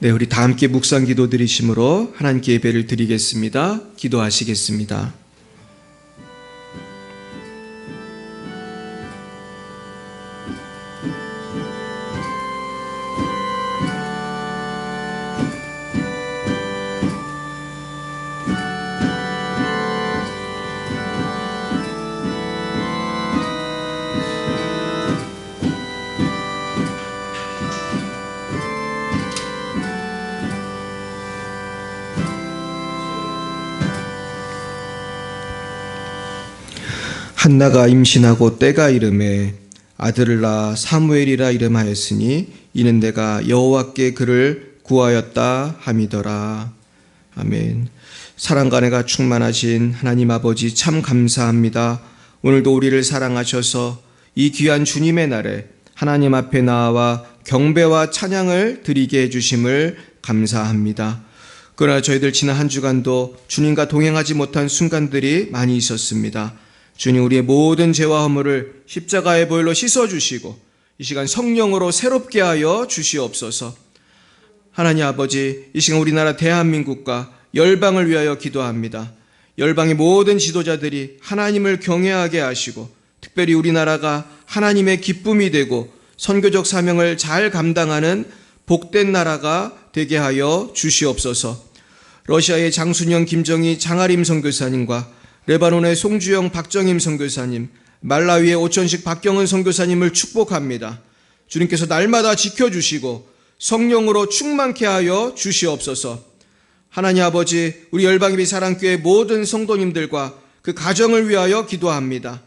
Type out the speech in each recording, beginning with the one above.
네, 우리 다 함께 묵상 기도 드리심으로 하나님께 예배를 드리겠습니다. 기도하시겠습니다. 한나가 임신하고 때가 이름에 아들을 낳아 사무엘이라 이름하였으니 이는 내가 여호와께 그를 구하였다 함이더라. 아멘. 사랑과 은혜가 충만하신 하나님 아버지 참 감사합니다. 오늘도 우리를 사랑하셔서 이 귀한 주님의 날에 하나님 앞에 나와 경배와 찬양을 드리게 해주심을 감사합니다. 그러나 저희들 지난 한 주간도 주님과 동행하지 못한 순간들이 많이 있었습니다. 주님, 우리의 모든 죄와 허물을 십자가의 보혈로 씻어주시고 이 시간 성령으로 새롭게 하여 주시옵소서. 하나님 아버지, 이 시간 우리나라 대한민국과 열방을 위하여 기도합니다. 열방의 모든 지도자들이 하나님을 경외하게 하시고 특별히 우리나라가 하나님의 기쁨이 되고 선교적 사명을 잘 감당하는 복된 나라가 되게 하여 주시옵소서. 러시아의 장순영, 김정희, 장아림 선교사님과 레바논의 송주영, 박정임 선교사님, 말라위의 오천식, 박경은 선교사님을 축복합니다. 주님께서 날마다 지켜주시고 성령으로 충만케 하여 주시옵소서. 하나님 아버지, 우리 열방예배 사랑교회 모든 성도님들과 그 가정을 위하여 기도합니다.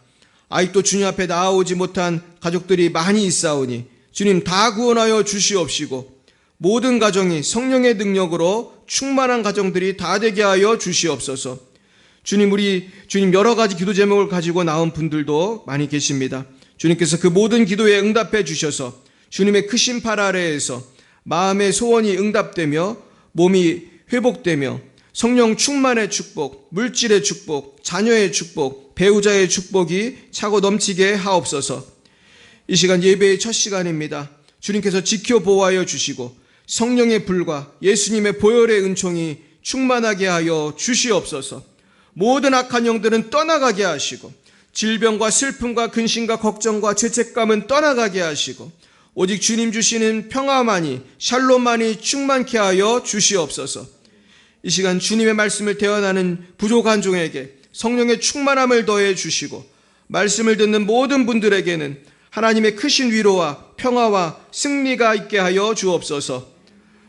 아직도 주님 앞에 나아오지 못한 가족들이 많이 있사오니 주님 다 구원하여 주시옵시고 모든 가정이 성령의 능력으로 충만한 가정들이 다 되게 하여 주시옵소서. 주님 여러 가지 기도 제목을 가지고 나온 분들도 많이 계십니다. 주님께서 그 모든 기도에 응답해 주셔서 주님의 크신 팔 아래에서 마음의 소원이 응답되며 몸이 회복되며 성령 충만의 축복, 물질의 축복, 자녀의 축복, 배우자의 축복이 차고 넘치게 하옵소서. 이 시간 예배의 첫 시간입니다. 주님께서 지켜 보호하여 주시고 성령의 불과 예수님의 보혈의 은총이 충만하게 하여 주시옵소서. 모든 악한 영들은 떠나가게 하시고 질병과 슬픔과 근심과 걱정과 죄책감은 떠나가게 하시고 오직 주님 주시는 평화만이, 샬롬만이 충만케 하여 주시옵소서. 이 시간 주님의 말씀을 대언하는 부족한 종에게 성령의 충만함을 더해 주시고 말씀을 듣는 모든 분들에게는 하나님의 크신 위로와 평화와 승리가 있게 하여 주옵소서.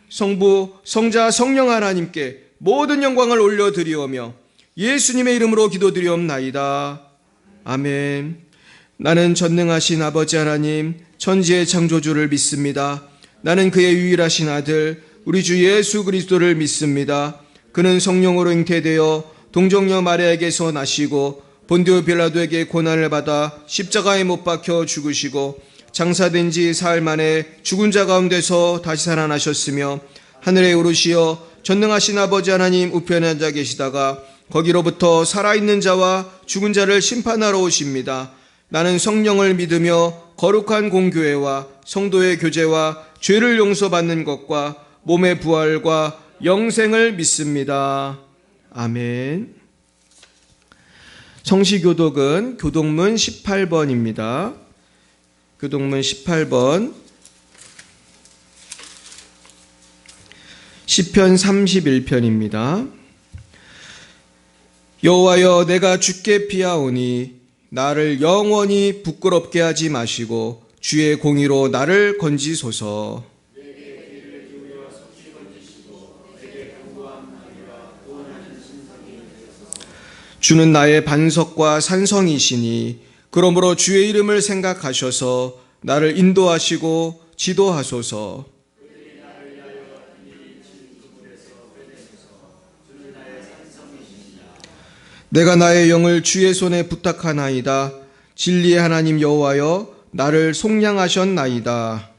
성부, 성자, 성령 하나님께 모든 영광을 올려드리오며 예수님의 이름으로 기도드리옵나이다. 아멘. 나는 전능하신 아버지 하나님, 천지의 창조주를 믿습니다. 나는 그의 유일하신 아들, 우리 주 예수 그리스도를 믿습니다. 그는 성령으로 잉태되어 동정녀 마리아에게서 나시고 본디오 빌라도에게 고난을 받아 십자가에 못 박혀 죽으시고 장사된 지 사흘 만에 죽은 자 가운데서 다시 살아나셨으며 하늘에 오르시어 전능하신 아버지 하나님 우편에 앉아 계시다가 거기로부터 살아있는 자와 죽은 자를 심판하러 오십니다. 나는 성령을 믿으며 거룩한 공교회와 성도의 교제와 죄를 용서받는 것과 몸의 부활과 영생을 믿습니다. 아멘. 성시교독은 교독문 18번입니다. 교독문 18번 시편 31편입니다. 여호와여, 내가 주께 피하오니 나를 영원히 부끄럽게 하지 마시고 주의 공의로 나를 건지소서. 주는 나의 반석과 산성이시니 그러므로 주의 이름을 생각하셔서 나를 인도하시고 지도하소서. 내가 나의 영을 주의 손에 부탁하나이다. 진리의 하나님 여호와여, 나를 속량하셨나이다.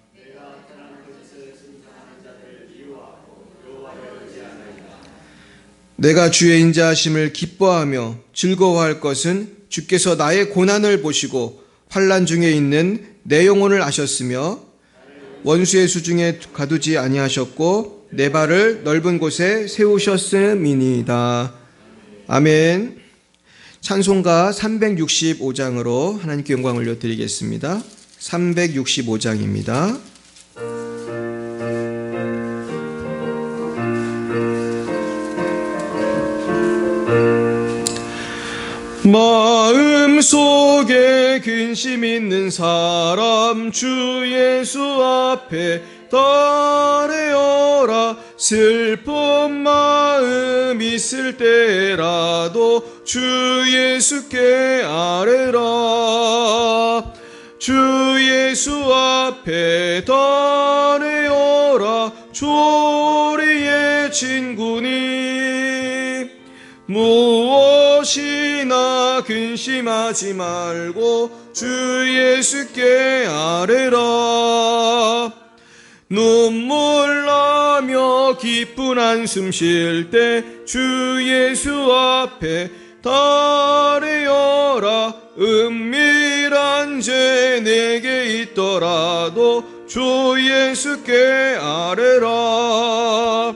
내가 주의 인자하심을 기뻐하며 즐거워할 것은 주께서 나의 고난을 보시고 환난 중에 있는 내 영혼을 아셨으며 원수의 수중에 가두지 아니하셨고 내 발을 넓은 곳에 세우셨음이니이다. 아멘. 찬송가 365장으로 하나님께 영광을 올려드리겠습니다. 365장입니다. 마음속에 근심 있는 사람 주 예수 앞에 달래어라. 슬픈 마음 있을 때라도 주 예수께 아뢰라. 주 예수 앞에 달래어라. 조리의 친구니 무엇이나 근심하지 말고 주 예수께 아뢰라. 눈물 나며 기쁜 한숨 쉴 때 주 예수 앞에 달래어라. 은밀한 죄 내게 있더라도 주 예수께 아뢰라.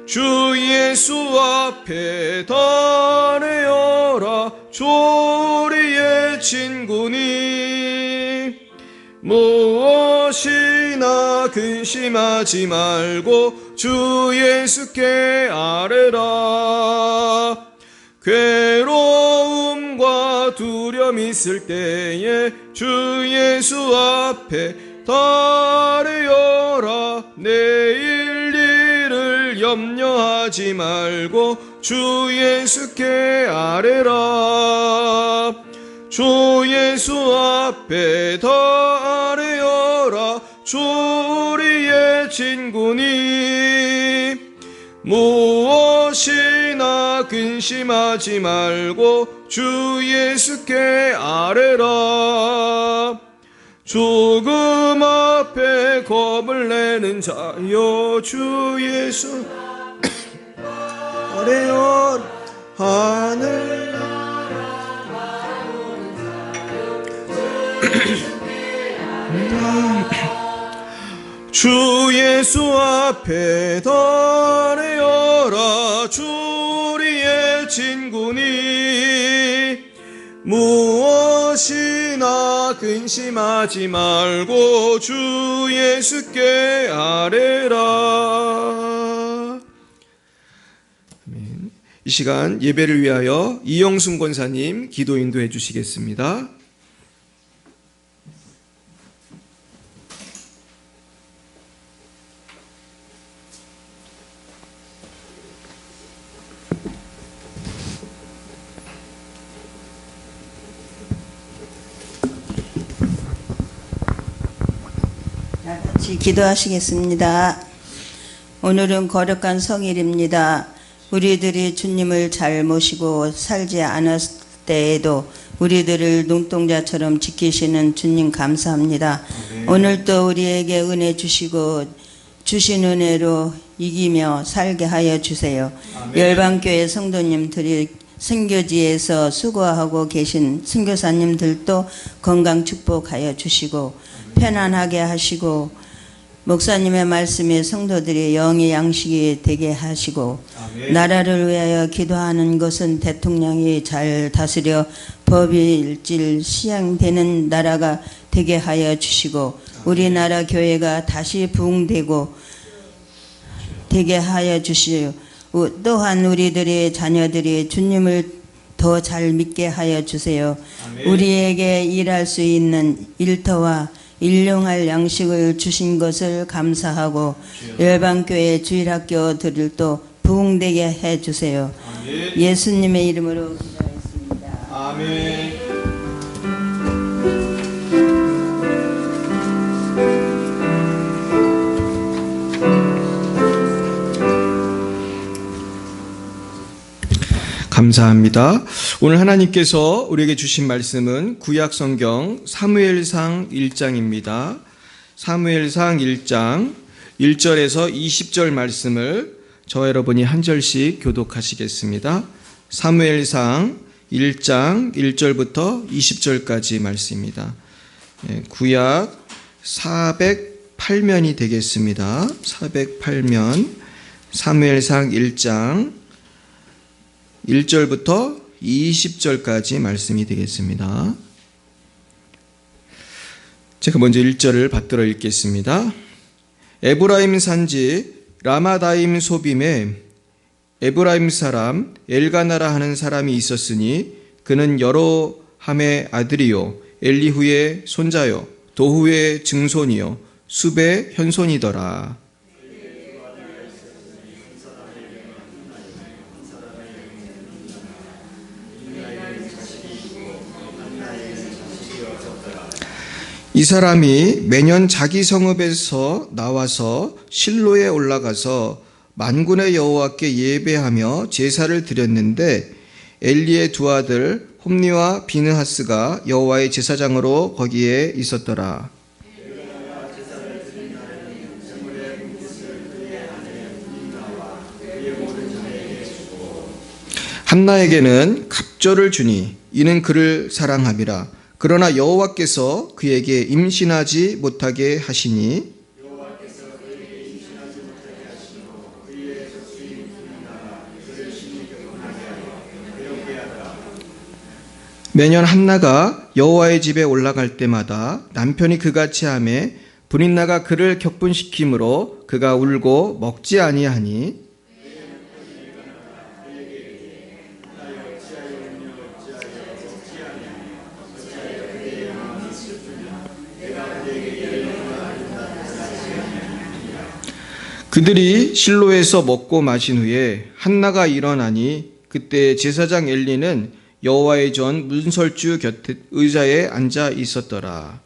주 예수 앞에 달래어라. 조리의 친구니 무엇이나 근심하지 말고 주 예수께 아뢰라. 괴로움과 두려움 있을 때에 주 예수 앞에 달래어라. 내일 일을 염려하지 말고 주 예수께 아뢰라. 주 예수 앞에 달래어라. 조리의 친구니 무엇이나 근심하지 말고 주 예수께 아뢰라. 조금 앞에 겁을 내는 자여 주 예수 아뢰어라. 하늘 주 예수 앞에 달래어라. 조리의 친구니 무엇이나 근심하지 말고 주 예수께 아뢰라. 아멘. 이 시간 예배를 위하여 이영순 권사님 기도 인도해 주시겠습니다. 같이 기도하시겠습니다. 오늘은 거룩한 성일입니다. 우리들이 주님을 잘 모시고 살지 않았을 때에도 우리들을 눈동자처럼 지키시는 주님 감사합니다. 오늘도 우리에게 은혜 주시고 주신 은혜로 이기며 살게 하여 주세요. 열방교회 성도님들이 선교지에서 수고하고 계신 선교사님들도 건강 축복하여 주시고 편안하게 하시고 목사님의 말씀에 성도들이 영의 양식이 되게 하시고 아멘. 나라를 위하여 기도하는 것은 대통령이 잘 다스려 법일질 시행되는 나라가 되게 하여 주시고 우리나라 교회가 다시 부흥되고 되게 하여 주시오. 또한 우리들의 자녀들이 주님을 더 잘 믿게 하여 주세요. 아멘. 우리에게 일할 수 있는 일터와 일용할 양식을 주신 것을 감사하고 열방교회 주일학교들도 부흥되게 해주세요. 아멘. 예수님의 이름으로 기도하겠습니다. 아멘. 감사합니다. 오늘 하나님께서 우리에게 주신 말씀은 구약성경 사무엘상 1장입니다. 사무엘상 1장 1절에서 20절 말씀을 저와 여러분이 한 절씩 교독하시겠습니다. 사무엘상 1장 1절부터 20절까지 말씀입니다. 구약 408면이 되겠습니다. 408면 사무엘상 1장 1절부터 20절까지 말씀이 되겠습니다. 제가 먼저 1절을 받들어 읽겠습니다. 에브라임 산지 라마다임 소빔에 에브라임 사람 엘가나라 하는 사람이 있었으니 그는 여로함의 아들이요 엘리후의 손자요 도후의 증손이요 숲의 현손이더라. 이 사람이 매년 자기 성읍에서 나와서 실로에 올라가서 만군의 여호와께 예배하며 제사를 드렸는데 엘리의 두 아들 홈니와 비느하스가 여호와의 제사장으로 거기에 있었더라. 한나에게는 갑절을 주니 이는 그를 사랑함이라. 그러나 여호와께서 그에게 임신하지 못하게 하시니 매년 한나가 여호와의 집에 올라갈 때마다 남편이 그같이 하매 분인나가 그를 격분시키므로 그가 울고 먹지 아니하니 그들이 실로에서 먹고 마신 후에 한나가 일어나니 그때 제사장 엘리는 여호와의 전 문설주 곁에 의자에 앉아 있었더라.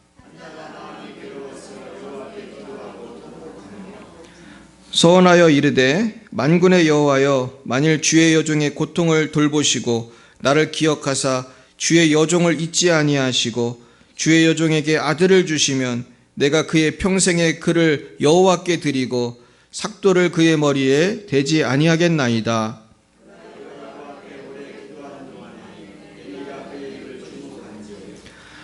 서원하여 이르되 만군의 여호와여 만일 주의 여종의 고통을 돌보시고 나를 기억하사 주의 여종을 잊지 아니하시고 주의 여종에게 아들을 주시면 내가 그의 평생에 그를 여호와께 드리고 삭도를 그의 머리에 대지 아니하겠나이다.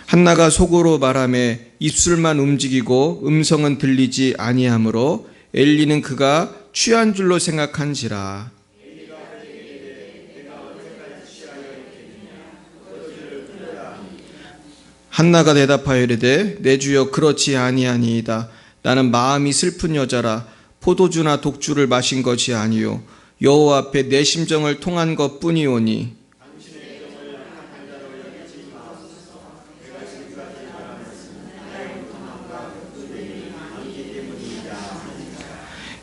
한나가 속으로 말하매 입술만 움직이고 음성은 들리지 아니하므로 엘리는 그가 취한 줄로 생각한지라. 한나가 대답하여 이르되 내 주여 그렇지 아니하니이다. 나는 마음이 슬픈 여자라 포도주나 독주를 마신 것이 아니요 여호와 앞에 내 심정을 통한 것뿐이오니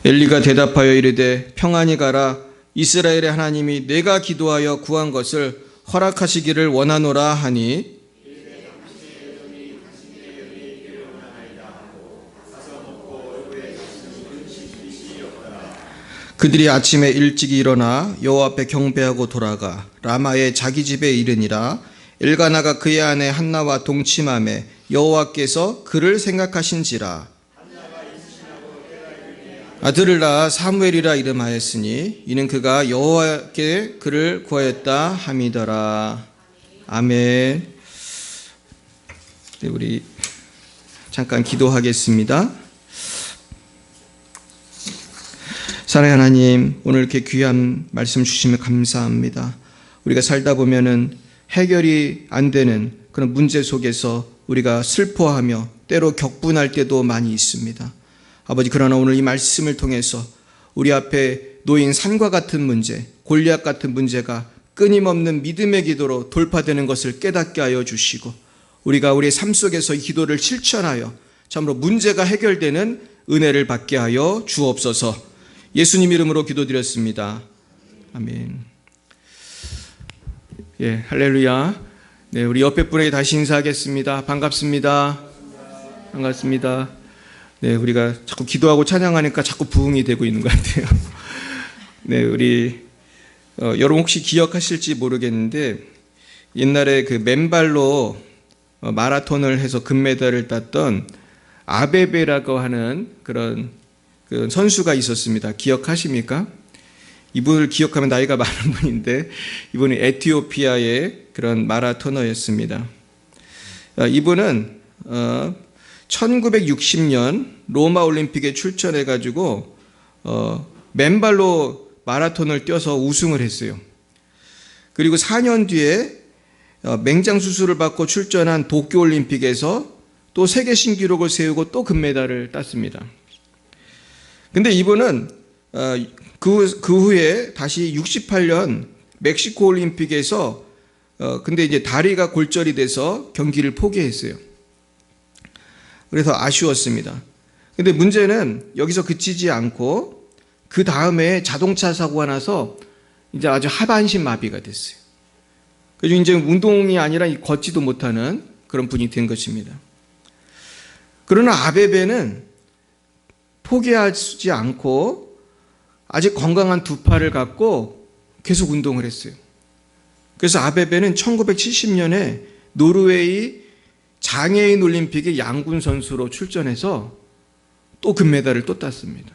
엘리가 대답하여 이르되 평안히 가라. 이스라엘의 하나님이 내가 기도하여 구한 것을 허락하시기를 원하노라 하니 그들이 아침에 일찍 일어나 여호와 앞에 경배하고 돌아가 라마의 자기 집에 이르니라. 엘가나가 그의 아내 한나와 동침하매 여호와께서 그를 생각하신지라. 아들을 낳아 사무엘이라 이름하였으니 이는 그가 여호와께 그를 구하였다 함이더라. 아멘. 네, 우리 잠깐 기도하겠습니다. 사랑의 하나님, 오늘 이렇게 귀한 말씀 주시면 감사합니다. 우리가 살다 보면은 해결이 안 되는 그런 문제 속에서 우리가 슬퍼하며 때로 격분할 때도 많이 있습니다. 아버지, 그러나 오늘 이 말씀을 통해서 우리 앞에 놓인 산과 같은 문제, 골리앗 같은 문제가 끊임없는 믿음의 기도로 돌파되는 것을 깨닫게 하여 주시고 우리가 우리의 삶 속에서 이 기도를 실천하여 참으로 문제가 해결되는 은혜를 받게 하여 주옵소서. 예수님 이름으로 기도드렸습니다. 아멘. 예, 할렐루야. 네, 우리 옆에 분에게 다시 인사하겠습니다. 반갑습니다. 반갑습니다. 네, 우리가 자꾸 기도하고 찬양하니까 자꾸 부흥이 되고 있는 것 같아요. 네, 우리 여러분 혹시 기억하실지 모르겠는데 옛날에 그 맨발로 마라톤을 해서 금메달을 땄던 아베베라고 하는 그런 그 선수가 있었습니다. 기억하십니까? 이분을 기억하면 나이가 많은 분인데 이분이 에티오피아의 그런 마라토너였습니다. 이분은 1960년 로마 올림픽에 출전해 가지고 맨발로 마라톤을 뛰어서 우승을 했어요. 그리고 4년 뒤에 맹장 수술을 받고 출전한 도쿄 올림픽에서 또 세계 신기록을 세우고 또 금메달을 땄습니다. 근데 이분은 그 후에 다시 68년 멕시코 올림픽에서 근데 이제 다리가 골절이 돼서 경기를 포기했어요. 그래서 아쉬웠습니다. 근데 문제는 여기서 그치지 않고 그 다음에 자동차 사고가 나서 이제 아주 하반신 마비가 됐어요. 그래서 이제 운동이 아니라 걷지도 못하는 그런 분이 된 것입니다. 그러나 아베베는 포기하지 않고 아직 건강한 두 팔을 갖고 계속 운동을 했어요. 그래서 아베베는 1970년에 노르웨이 장애인 올림픽의 양군 선수로 출전해서 또 금메달을 또 땄습니다.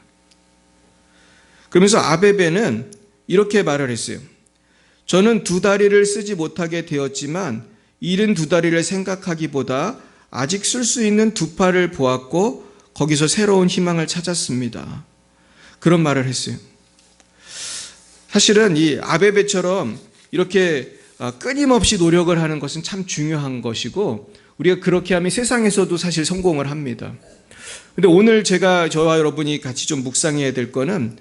그러면서 아베베는 이렇게 말을 했어요. 저는 두 다리를 쓰지 못하게 되었지만 잃은 두 다리를 생각하기보다 아직 쓸 수 있는 두 팔을 보았고 거기서 새로운 희망을 찾았습니다. 그런 말을 했어요. 사실은 이 아베베처럼 이렇게 끊임없이 노력을 하는 것은 참 중요한 것이고 우리가 그렇게 하면 세상에서도 사실 성공을 합니다. 근데 오늘 저와 여러분이 같이 좀 묵상해야 될 거는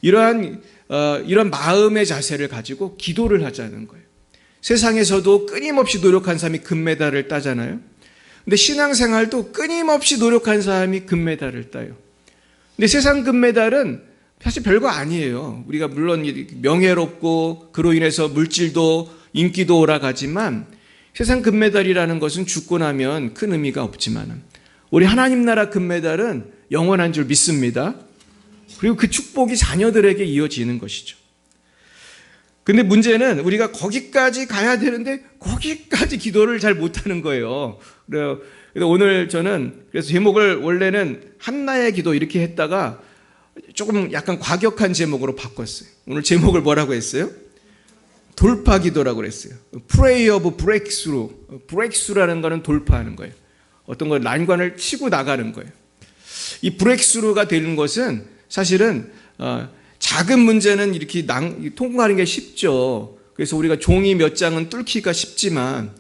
이런 마음의 자세를 가지고 기도를 하자는 거예요. 세상에서도 끊임없이 노력한 사람이 금메달을 따잖아요. 근데 신앙생활도 끊임없이 노력한 사람이 금메달을 따요. 근데 세상 금메달은 사실 별거 아니에요. 우리가 물론 명예롭고 그로 인해서 물질도 인기도 오라가지만 세상 금메달이라는 것은 죽고 나면 큰 의미가 없지만 우리 하나님 나라 금메달은 영원한 줄 믿습니다. 그리고 그 축복이 자녀들에게 이어지는 것이죠. 근데 문제는 우리가 거기까지 가야 되는데 거기까지 기도를 잘 못하는 거예요. 그래서 오늘 저는 그래서 제목을 원래는 한나의 기도 이렇게 했다가 조금 약간 과격한 제목으로 바꿨어요. 오늘 제목을 뭐라고 했어요? 돌파 기도라고 그랬어요. Pray of breakthrough. breakthrough라는 거는 돌파하는 거예요. 어떤 걸 난관을 치고 나가는 거예요. 이 breakthrough가 되는 것은 사실은 작은 문제는 이렇게 통과하는 게 쉽죠. 그래서 우리가 종이 몇 장은 뚫기가 쉽지만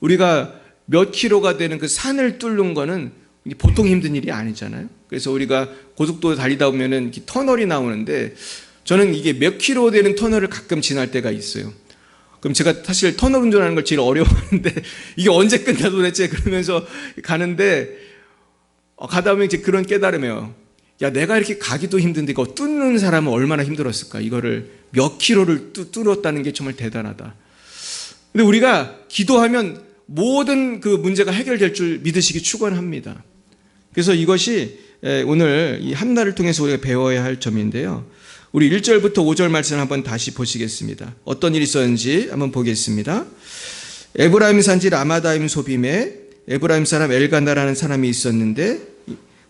우리가 몇 킬로가 되는 그 산을 뚫는 거는 보통 힘든 일이 아니잖아요. 그래서 우리가 고속도로 달리다 보면은 터널이 나오는데 저는 이게 몇 킬로 되는 터널을 가끔 지날 때가 있어요. 그럼 제가 사실 터널 운전하는 걸 제일 어려워하는데 이게 언제 끝나 도대체 그러면서 가는데 가다 보면 이제 그런 깨달음이에요. 야, 내가 이렇게 가기도 힘든데 이거 뚫는 사람은 얼마나 힘들었을까? 이거를 몇 킬로를 뚫었다는 게 정말 대단하다. 근데 우리가 기도하면 모든 그 문제가 해결될 줄 믿으시기 축원합니다. 그래서 이것이 오늘 이 한나를 통해서 우리가 배워야 할 점인데요. 우리 1절부터 5절 말씀을 한번 다시 보시겠습니다. 어떤 일이 있었는지 한번 보겠습니다. 에브라임 산지 라마다임 소빔에 에브라임 사람 엘가나라는 사람이 있었는데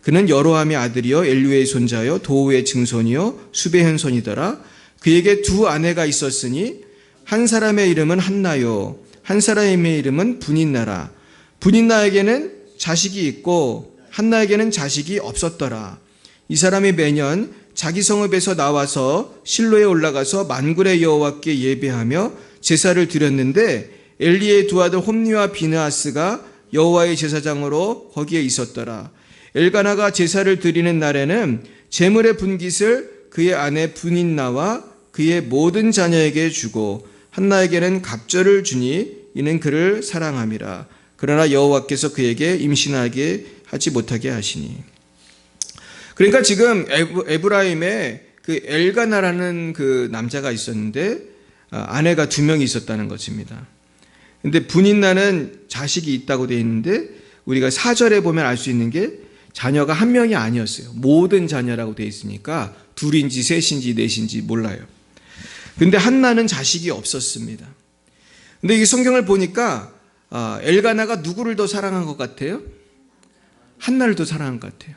그는 여로함의 아들이요 엘류의 손자요 도우의 증손이요 수베 현손이더라. 그에게 두 아내가 있었으니 한 사람의 이름은 한나요 한 사람의 이름은 분인나라. 분인나에게는 자식이 있고 한나에게는 자식이 없었더라. 이 사람이 매년 자기 성읍에서 나와서 실로에 올라가서 만군의 여호와께 예배하며 제사를 드렸는데 엘리의 두 아들 홈니와 비느하스가 여호와의 제사장으로 거기에 있었더라. 엘가나가 제사를 드리는 날에는 제물의 분깃을 그의 아내 분인나와 그의 모든 자녀에게 주고 한나에게는 갑절을 주니 이는 그를 사랑함이라. 그러나 여호와께서 그에게 임신하게 하지 못하게 하시니. 그러니까 지금 에브라임에 그 엘가나라는 그 남자가 있었는데 아내가 두 명이 있었다는 것입니다. 근데 분인나는 자식이 있다고 되어 있는데 우리가 4절에 보면 알 수 있는 게 자녀가 한 명이 아니었어요. 모든 자녀라고 되어 있으니까 둘인지 셋인지 넷인지 몰라요. 근데 한나는 자식이 없었습니다. 근데 이 성경을 보니까 엘가나가 누구를 더 사랑한 것 같아요? 한나를 더 사랑한 것 같아요.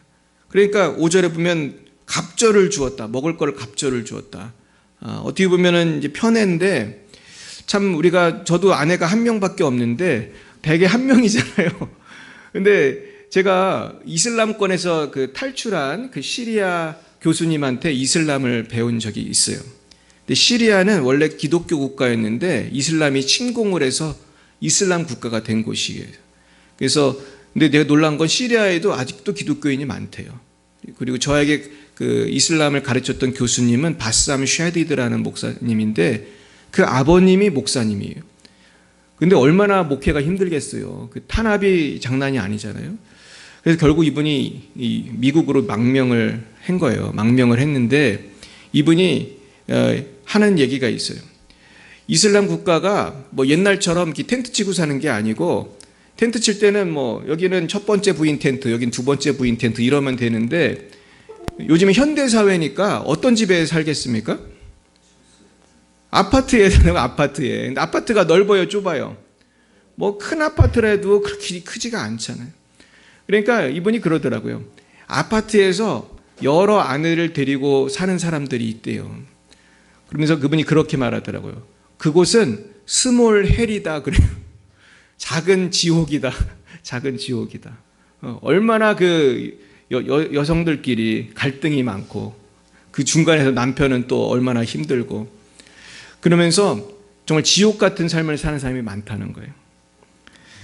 그러니까 5절에 보면 갑절을 주었다. 먹을 거를 갑절을 주었다. 어떻게 보면은 이제 편애인데 참 우리가 저도 아내가 한 명밖에 없는데 대개 한 명이잖아요. 근데 제가 이슬람권에서 그 탈출한 그 시리아 교수님한테 이슬람을 배운 적이 있어요. 근데 시리아는 원래 기독교 국가였는데 이슬람이 침공을 해서 이슬람 국가가 된 곳이에요. 그래서 근데 내가 놀란 건 시리아에도 아직도 기독교인이 많대요. 그리고 저에게 그 이슬람을 가르쳤던 교수님은 바삼 샤디드라는 목사님인데 그 아버님이 목사님이에요. 근데 얼마나 목회가 힘들겠어요. 그 탄압이 장난이 아니잖아요. 그래서 결국 이분이 이 미국으로 망명을 한 거예요. 망명을 했는데 이분이 하는 얘기가 있어요. 이슬람 국가가 뭐 옛날처럼 텐트 치고 사는 게 아니고 텐트 칠 때는 뭐 여기는 첫 번째 부인 텐트, 여긴 두 번째 부인 텐트 이러면 되는데 요즘은 현대 사회니까 어떤 집에 살겠습니까? 아파트에 사는 아파트에. 근데 아파트가 넓어요, 좁아요? 뭐 큰 아파트라도 그렇게 크지가 않잖아요. 그러니까 이분이 그러더라고요. 아파트에서 여러 아내를 데리고 사는 사람들이 있대요. 그러면서 그분이 그렇게 말하더라고요. 그곳은 스몰 헬이다 그래요. 작은 지옥이다. 작은 지옥이다. 얼마나 그 여성들끼리 갈등이 많고 그 중간에서 남편은 또 얼마나 힘들고 그러면서 정말 지옥 같은 삶을 사는 사람이 많다는 거예요.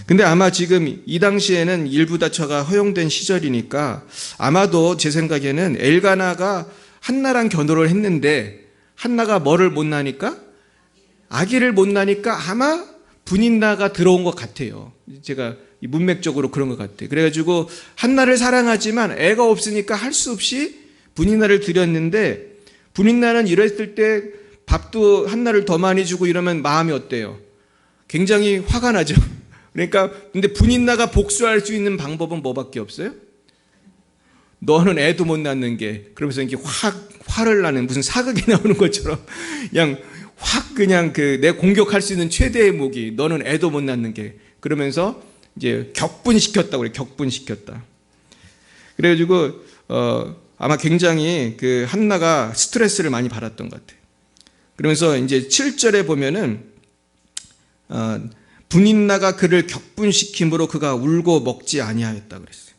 근데 아마 지금 이 당시에는 일부 다처가 허용된 시절이니까 아마도 제 생각에는 엘가나가 한나랑 결혼을 했는데 한나가 뭐를 못 나니까? 아기를 못 나니까 아마 분인나가 들어온 것 같아요. 제가 문맥적으로 그런 것 같아요. 그래가지고 한나를 사랑하지만 애가 없으니까 할 수 없이 분인나를 드렸는데 분인나는 이랬을 때 밥도 한나를 더 많이 주고 이러면 마음이 어때요? 굉장히 화가 나죠. 그러니까 근데 분인나가 복수할 수 있는 방법은 뭐밖에 없어요? 너는 애도 못 낳는 게 그러면서 이렇게 화를 나는 무슨 사극이 나오는 것처럼 그냥 확 그냥 내 공격할 수 있는 최대의 무기 너는 애도 못 낳는 게 그러면서 이제 격분시켰다고 그래. 격분시켰다. 그래가지고 아마 굉장히 그 한나가 스트레스를 많이 받았던 것 같아요. 그러면서 이제 7절에 보면은 분인나가 그를 격분시킴으로 그가 울고 먹지 아니하였다 그랬어요.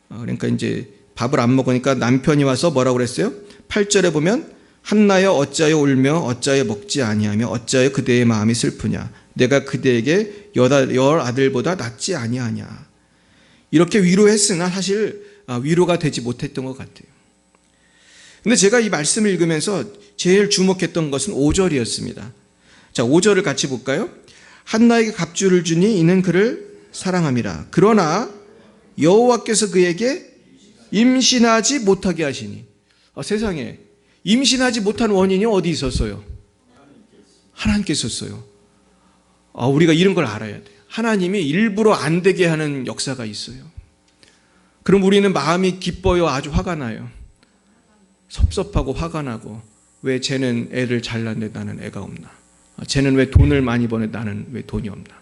그러니까 이제 밥을 안 먹으니까 남편이 와서 뭐라고 그랬어요? 8절에 보면 한나여 어찌하여 울며 어찌하여 먹지 아니하며 어찌하여 그대의 마음이 슬프냐 내가 그대에게 열 아들보다 낫지 아니하냐 이렇게 위로했으나 사실 위로가 되지 못했던 것 같아요. 근데 제가 이 말씀을 읽으면서 제일 주목했던 것은 5절이었습니다. 자, 5절을 같이 볼까요? 한나에게 갑주를 주니 이는 그를 사랑함이라. 그러나 여호와께서 그에게 임신하지 못하게 하시니. 세상에 임신하지 못한 원인이 어디 있었어요? 하나님께서 있었어요. 우리가 이런 걸 알아야 돼요. 하나님이 일부러 안 되게 하는 역사가 있어요. 그럼 우리는 마음이 기뻐요? 아주 화가 나요? 섭섭하고 화가 나고 왜 쟤는 애를 잘 낳는데 나는 애가 없나? 쟤는 왜 돈을 많이 버는데 나는 왜 돈이 없나?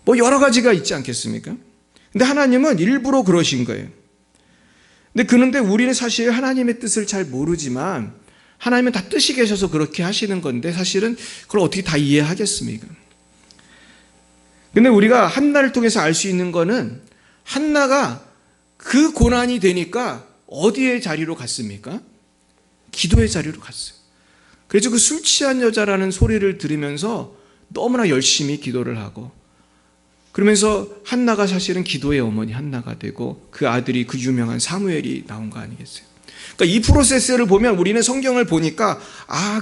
뭐 여러 가지가 있지 않겠습니까? 근데 하나님은 일부러 그러신 거예요. 그런데 우리는 사실 하나님의 뜻을 잘 모르지만 하나님은 다 뜻이 계셔서 그렇게 하시는 건데 사실은 그걸 어떻게 다 이해하겠습니까? 근데 우리가 한나를 통해서 알 수 있는 거는 한나가 그 고난이 되니까 어디의 자리로 갔습니까? 기도의 자리로 갔어요. 그래서 그 술 취한 여자라는 소리를 들으면서 너무나 열심히 기도를 하고 그러면서 한나가 사실은 기도의 어머니 한나가 되고 그 아들이 그 유명한 사무엘이 나온 거 아니겠어요? 그러니까 이 프로세스를 보면 우리는 성경을 보니까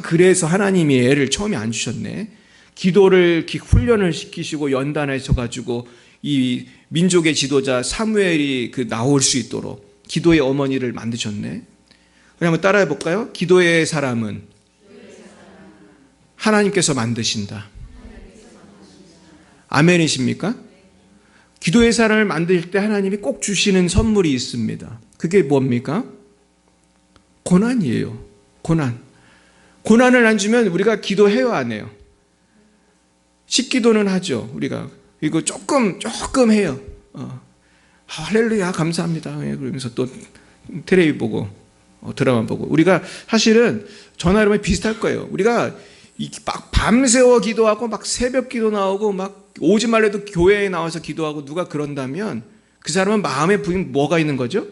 그래서 하나님이 애를 처음에 안 주셨네. 기도를 훈련을 시키시고 연단하셔가지고 이 민족의 지도자 사무엘이 나올 수 있도록 기도의 어머니를 만드셨네. 한번 따라해 볼까요? 기도의 사람은 하나님께서 만드신다. 아멘이십니까? 기도의 사람을 만들 때 하나님이 꼭 주시는 선물이 있습니다. 그게 뭡니까? 고난이에요. 고난. 고난을 안 주면 우리가 기도해요, 안 해요? 식기도는 하죠. 우리가 이거 조금 해요. 할렐루야 감사합니다. 그러면서 또 텔레비 보고 드라마 보고 우리가 사실은 저나 여러분 비슷할 거예요. 우리가 막 밤새워 기도하고 막 새벽 기도 나오고 막 오지 말래도 교회에 나와서 기도하고 누가 그런다면 그 사람은 마음에 뭐가 있는 거죠?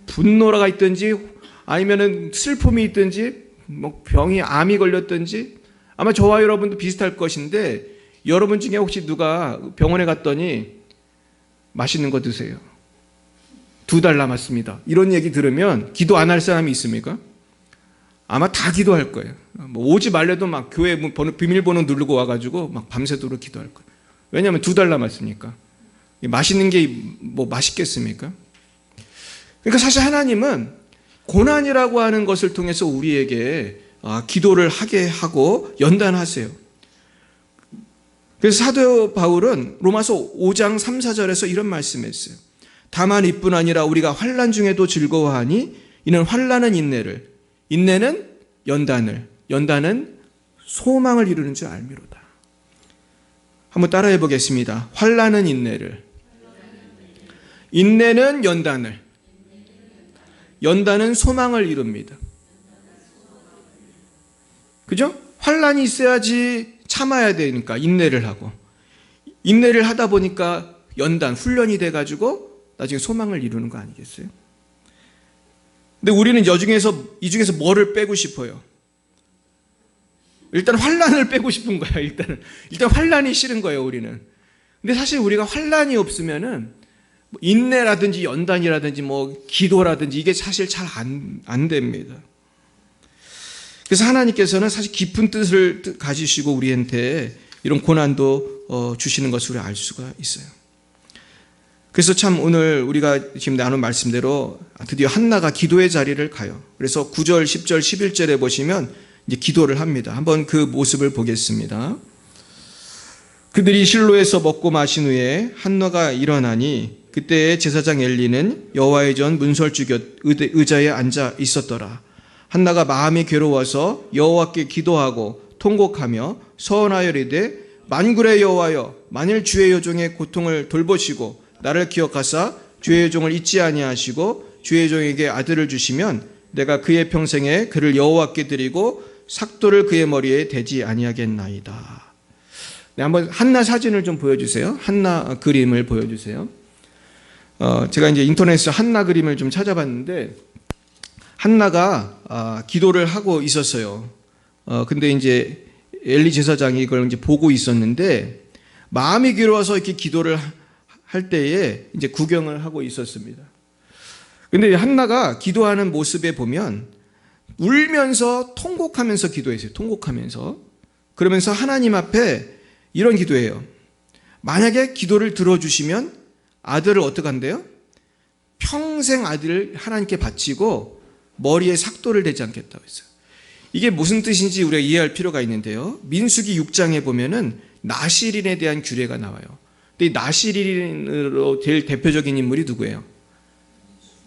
분노가 있든지 아니면은 슬픔이 있든지 뭐 병이 암이 걸렸든지 아마 저와 여러분도 비슷할 것인데 여러분 중에 혹시 누가 병원에 갔더니 맛있는 거 드세요. 2달 남았습니다. 이런 얘기 들으면 기도 안 할 사람이 있습니까? 아마 다 기도할 거예요. 뭐 오지 말래도 막 교회 비밀번호 누르고 와가지고 막 밤새도록 기도할 거예요. 왜냐하면 2달 남았으니까. 맛있는 게 뭐 맛있겠습니까? 그러니까 사실 하나님은 고난이라고 하는 것을 통해서 우리에게 기도를 하게 하고 연단하세요. 그래서 사도 바울은 로마서 5장 3, 4절에서 이런 말씀했어요. 다만 이뿐 아니라 우리가 환난 중에도 즐거워하니 이는 환난은 인내를, 인내는 연단을, 연단은 소망을 이루는 줄 알미로다. 한번 따라해 보겠습니다. 환난은 인내를, 인내는 연단을, 연단은 소망을 이룹니다. 그죠? 환난이 있어야지 참아야 되니까 인내를 하고, 인내를 하다 보니까 연단, 훈련이 돼가지고 나중에 소망을 이루는 거 아니겠어요? 근데 우리는 이 중에서 뭐를 빼고 싶어요? 일단 환난을 빼고 싶은 거야. 일단 환난이 싫은 거예요, 우리는. 근데 사실 우리가 환난이 없으면은 인내라든지 연단이라든지 뭐 기도라든지 이게 사실 잘 안 됩니다. 그래서 하나님께서는 사실 깊은 뜻을 가지시고 우리한테 이런 고난도 주시는 것을 우리가 알 수가 있어요. 그래서 참 오늘 우리가 지금 나눈 말씀대로 드디어 한나가 기도의 자리를 가요. 그래서 9절, 10절, 11절에 보시면 이제 기도를 합니다. 한번 그 모습을 보겠습니다. 그들이 실로에서 먹고 마신 후에 한나가 일어나니 그때 제사장 엘리는 여호와의 전 문설주 곁 의자에 앉아 있었더라. 한나가 마음이 괴로워서 여호와께 기도하고 통곡하며 서원하여 이르되 만군의 여호와여 만일 주의 여종의 고통을 돌보시고 나를 기억하사 주의 여종을 잊지 아니하시고 주의 여종에게 아들을 주시면 내가 그의 평생에 그를 여호와께 드리고 삭도를 그의 머리에 대지 아니하겠나이다. 네, 한번 한나 사진을 좀 보여주세요. 한나 그림을 보여주세요. 제가 이제 인터넷에서 한나 그림을 좀 찾아봤는데 한나가 기도를 하고 있었어요. 근데 이제 엘리 제사장이 이걸 이제 보고 있었는데 마음이 괴로워서 이렇게 기도를 할 때에 이제 구경을 하고 있었습니다. 근데 한나가 기도하는 모습에 보면 울면서 통곡하면서 기도했어요. 통곡하면서. 그러면서 하나님 앞에 이런 기도예요. 만약에 기도를 들어주시면 아들을 어떻게 한대요? 평생 아들을 하나님께 바치고 머리에 삭도를 대지 않겠다고 했어요. 이게 무슨 뜻인지 우리가 이해할 필요가 있는데요. 민수기 6장에 보면은 나실인에 대한 규례가 나와요. 근데 이 나실인으로 제일 대표적인 인물이 누구예요?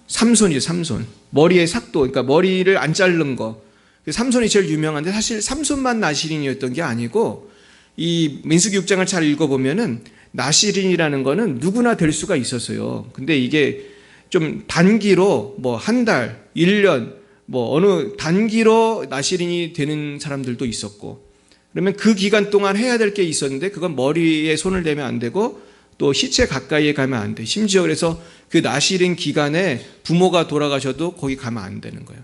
삼손이에요. 삼손. 머리에 삭도, 그러니까 머리를 안 자른 거. 삼손이 제일 유명한데 사실 삼손만 나실인이었던 게 아니고 이 민수기 6장을 잘 읽어보면은 나실인이라는 거는 누구나 될 수가 있었어요. 근데 이게 좀 단기로 뭐 한 달, 1년, 뭐 어느 단기로 나실인이 되는 사람들도 있었고, 그러면 그 기간 동안 해야 될 게 있었는데 그건 머리에 손을 대면 안 되고 또 시체 가까이에 가면 안 돼. 심지어 그래서 그 나실인 기간에 부모가 돌아가셔도 거기 가면 안 되는 거예요.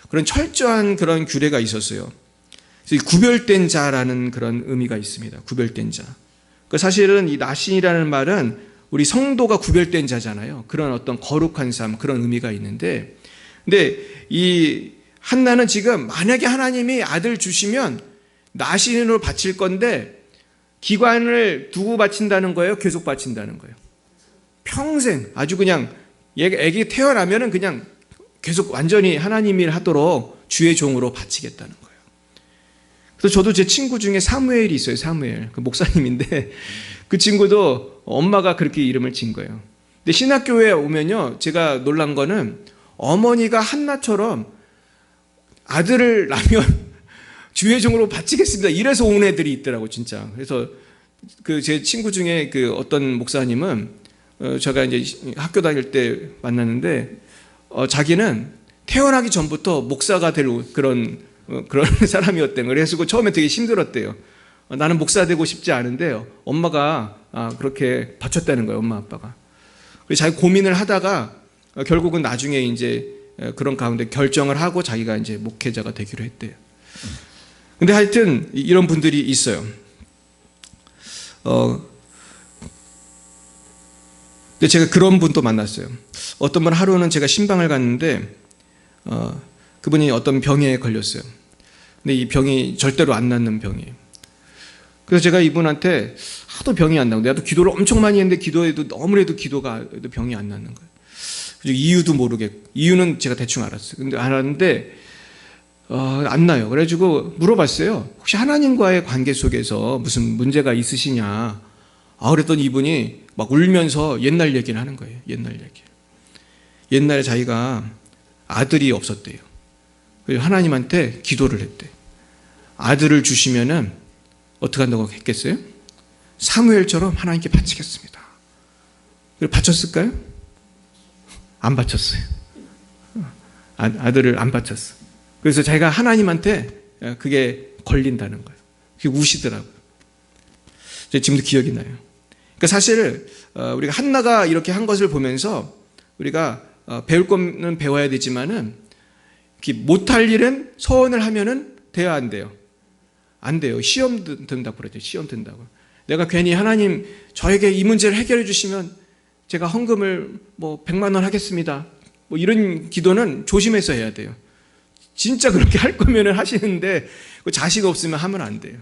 그런 철저한 그런 규례가 있었어요. 그래서 구별된 자라는 그런 의미가 있습니다. 구별된 자. 사실은 이 나신이라는 말은 우리 성도가 구별된 자잖아요. 그런 어떤 거룩한 삶, 그런 의미가 있는데, 근데 이 한나는 지금 만약에 하나님이 아들 주시면 나신으로 바칠 건데 기관을 두고 바친다는 거예요? 계속 바친다는 거예요? 평생 아주 그냥 애기 태어나면은 그냥 계속 완전히 하나님 일 하도록 주의 종으로 바치겠다는 거예요. 그래서 저도 제 친구 중에 사무엘이 있어요. 사무엘. 그 목사님인데 그 친구도 엄마가 그렇게 이름을 진 거예요. 근데 신학교에 오면요, 제가 놀란 거는 어머니가 한나처럼 아들을 낳으면 주의 종으로 바치겠습니다. 이래서 온 애들이 있더라고, 진짜. 그래서 그 제 친구 중에 그 어떤 목사님은 제가 이제 학교 다닐 때 만났는데 자기는 태어나기 전부터 목사가 될 그런 사람이었대요. 그래서 처음에 되게 힘들었대요. 나는 목사 되고 싶지 않은데 엄마가 그렇게 바쳤다는 거예요, 엄마 아빠가. 그래서 자기 고민을 하다가 결국은 나중에 이제 그런 가운데 결정을 하고 자기가 이제 목회자가 되기로 했대요. 근데 하여튼 이런 분들이 있어요. 근데 제가 그런 분도 만났어요. 어떤 분 하루는 제가 신방을 갔는데 그분이 어떤 병에 걸렸어요. 근데 이 병이 절대로 안 낫는 병이에요. 그래서 제가 이분한테 하도 병이 안 나고 내가 또 기도를 엄청 많이 했는데 기도해도 너무나도 병이 안 낫는 거예요. 그리고 이유도 모르겠고, 이유는 제가 대충 알았어요. 근데 알았는데 안 나요. 그래가지고 물어봤어요. 혹시 하나님과의 관계 속에서 무슨 문제가 있으시냐? 그랬더니 이분이 막 울면서 옛날 얘기를 하는 거예요. 옛날 얘기. 옛날에 자기가 아들이 없었대요. 그래서 하나님한테 기도를 했대. 아들을 주시면은 어떻게 한다고 했겠어요? 사무엘처럼 하나님께 바치겠습니다. 그리고 바쳤을까요? 안 바쳤어요. 아들을 안 바쳤어. 그래서 자기가 하나님한테 그게 걸린다는 거예요. 그게 우시더라고요. 지금도 기억이 나요. 그러니까 사실 우리가 한나가 이렇게 한 것을 보면서 우리가 배울 거는 배워야 되지만은 못할 일은 서원을 하면은 돼야 안 돼요. 안 돼요. 시험 든다고 그러죠. 시험 든다고. 내가 괜히 하나님 저에게 이 문제를 해결해 주시면 제가 헌금을 100만 원 하겠습니다. 이런 기도는 조심해서 해야 돼요. 진짜 그렇게 할 거면은 하시는데 자신 없으면 하면 안 돼요.